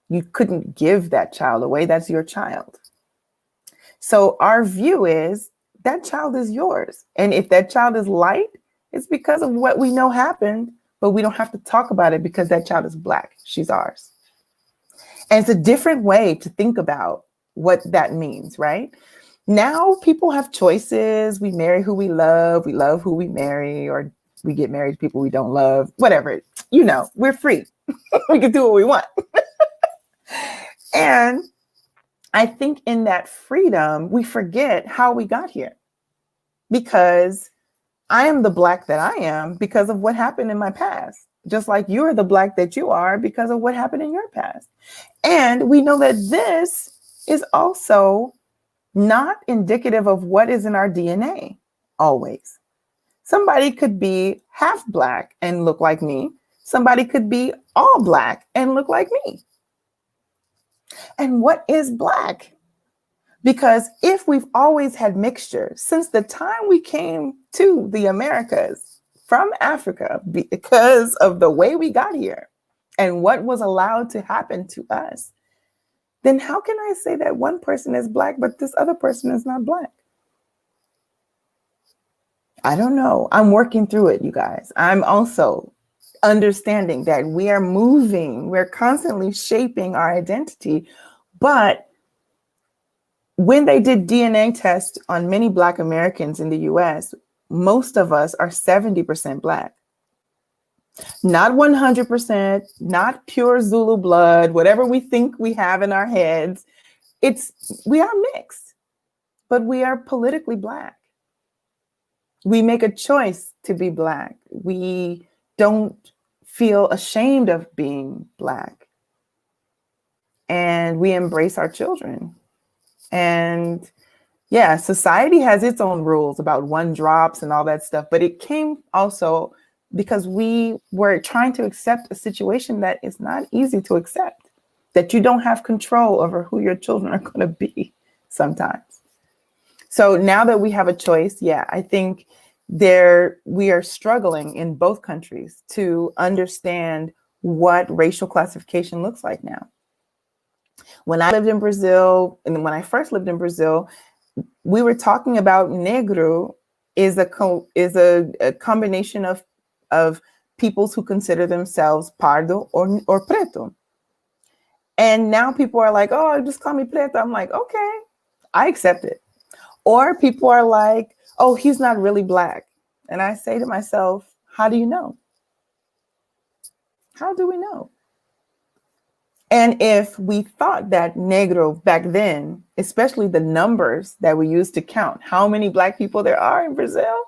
You couldn't give that child away. That's your child. So our view is that child is yours. And if that child is light, it's because of what we know happened, but we don't have to talk about it because that child is Black. She's ours. And it's a different way to think about what that means, right? Now people have choices. We marry who we love who we marry, or we get married to people we don't love, whatever. You know, we're free. We can do what we want. And I think in that freedom, we forget how we got here, because I am the Black that I am because of what happened in my past, just like you're the Black that you are because of what happened in your past. And we know that this is also not indicative of what is in our DNA always. Somebody could be half Black and look like me. Somebody could be all Black and look like me. And what is Black? Because if we've always had mixture since the time we came to the Americas from Africa, because of the way we got here and what was allowed to happen to us, then how can I say that one person is Black, but this other person is not Black? I don't know. I'm working through it, you guys. I'm also understanding that we are moving, we're constantly shaping our identity. But when they did DNA tests on many Black Americans in the US, most of us are 70% Black. Not 100%, not pure Zulu blood, whatever we think we have in our heads. We are mixed, but we are politically Black. We make a choice to be Black. We don't feel ashamed of being Black. And we embrace our children. And yeah, society has its own rules about one drops and all that stuff, but it came also because we were trying to accept a situation that is not easy to accept, that you don't have control over who your children are going to be sometimes. So now that we have a choice, yeah, I think we are struggling in both countries to understand what racial classification looks like now. When I lived in Brazil, and when I first lived in Brazil, we were talking about negro is a combination of peoples who consider themselves pardo or preto. And now people are like, oh, just call me preto. I'm like, okay, I accept it. Or people are like, oh, he's not really Black. And I say to myself, how do you know? How do we know? And if we thought that negro back then, especially the numbers that we used to count how many Black people there are in Brazil,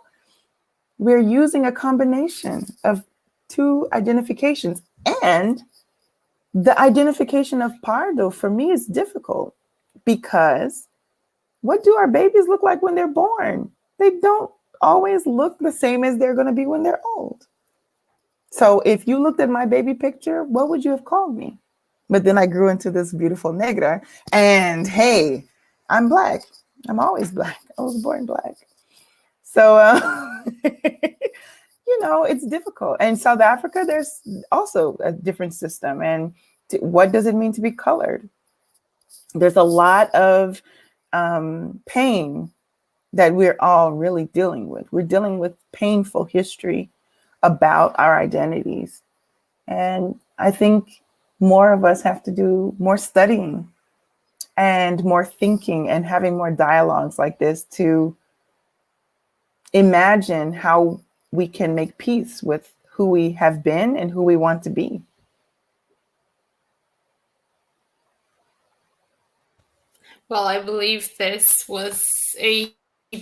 we're using a combination of two identifications. And the identification of pardo for me is difficult because what do our babies look like when they're born? They don't always look the same as they're going to be when they're old. So if you looked at my baby picture, what would you have called me? But then I grew into this beautiful negra, and hey, I'm Black. I'm always Black. I was born Black. So, it's difficult. And South Africa, there's also a different system. And what does it mean to be colored? There's a lot of pain that we're all really dealing with. We're dealing with painful history about our identities. And I think more of us have to do more studying and more thinking and having more dialogues like this to imagine how we can make peace with who we have been and who we want to be. Well, I believe this was a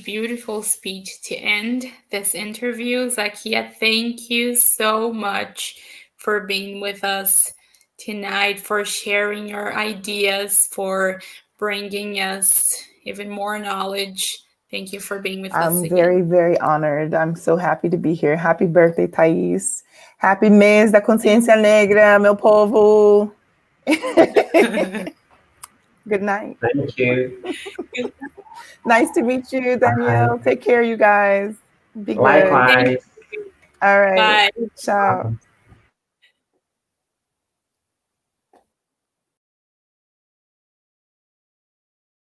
beautiful speech to end this interview. Zakiya, thank you so much for being with us tonight, for sharing your ideas, for bringing us even more knowledge. Thank you for being with us I'm again. very, very honored. I'm so happy to be here. Happy birthday, Thais. Happy mês da consciência negra, meu povo. Good night. Thank you. Nice to meet you, Danielle. Bye. Take care, you guys. Be good. Likewise. All right. Bye. Ciao.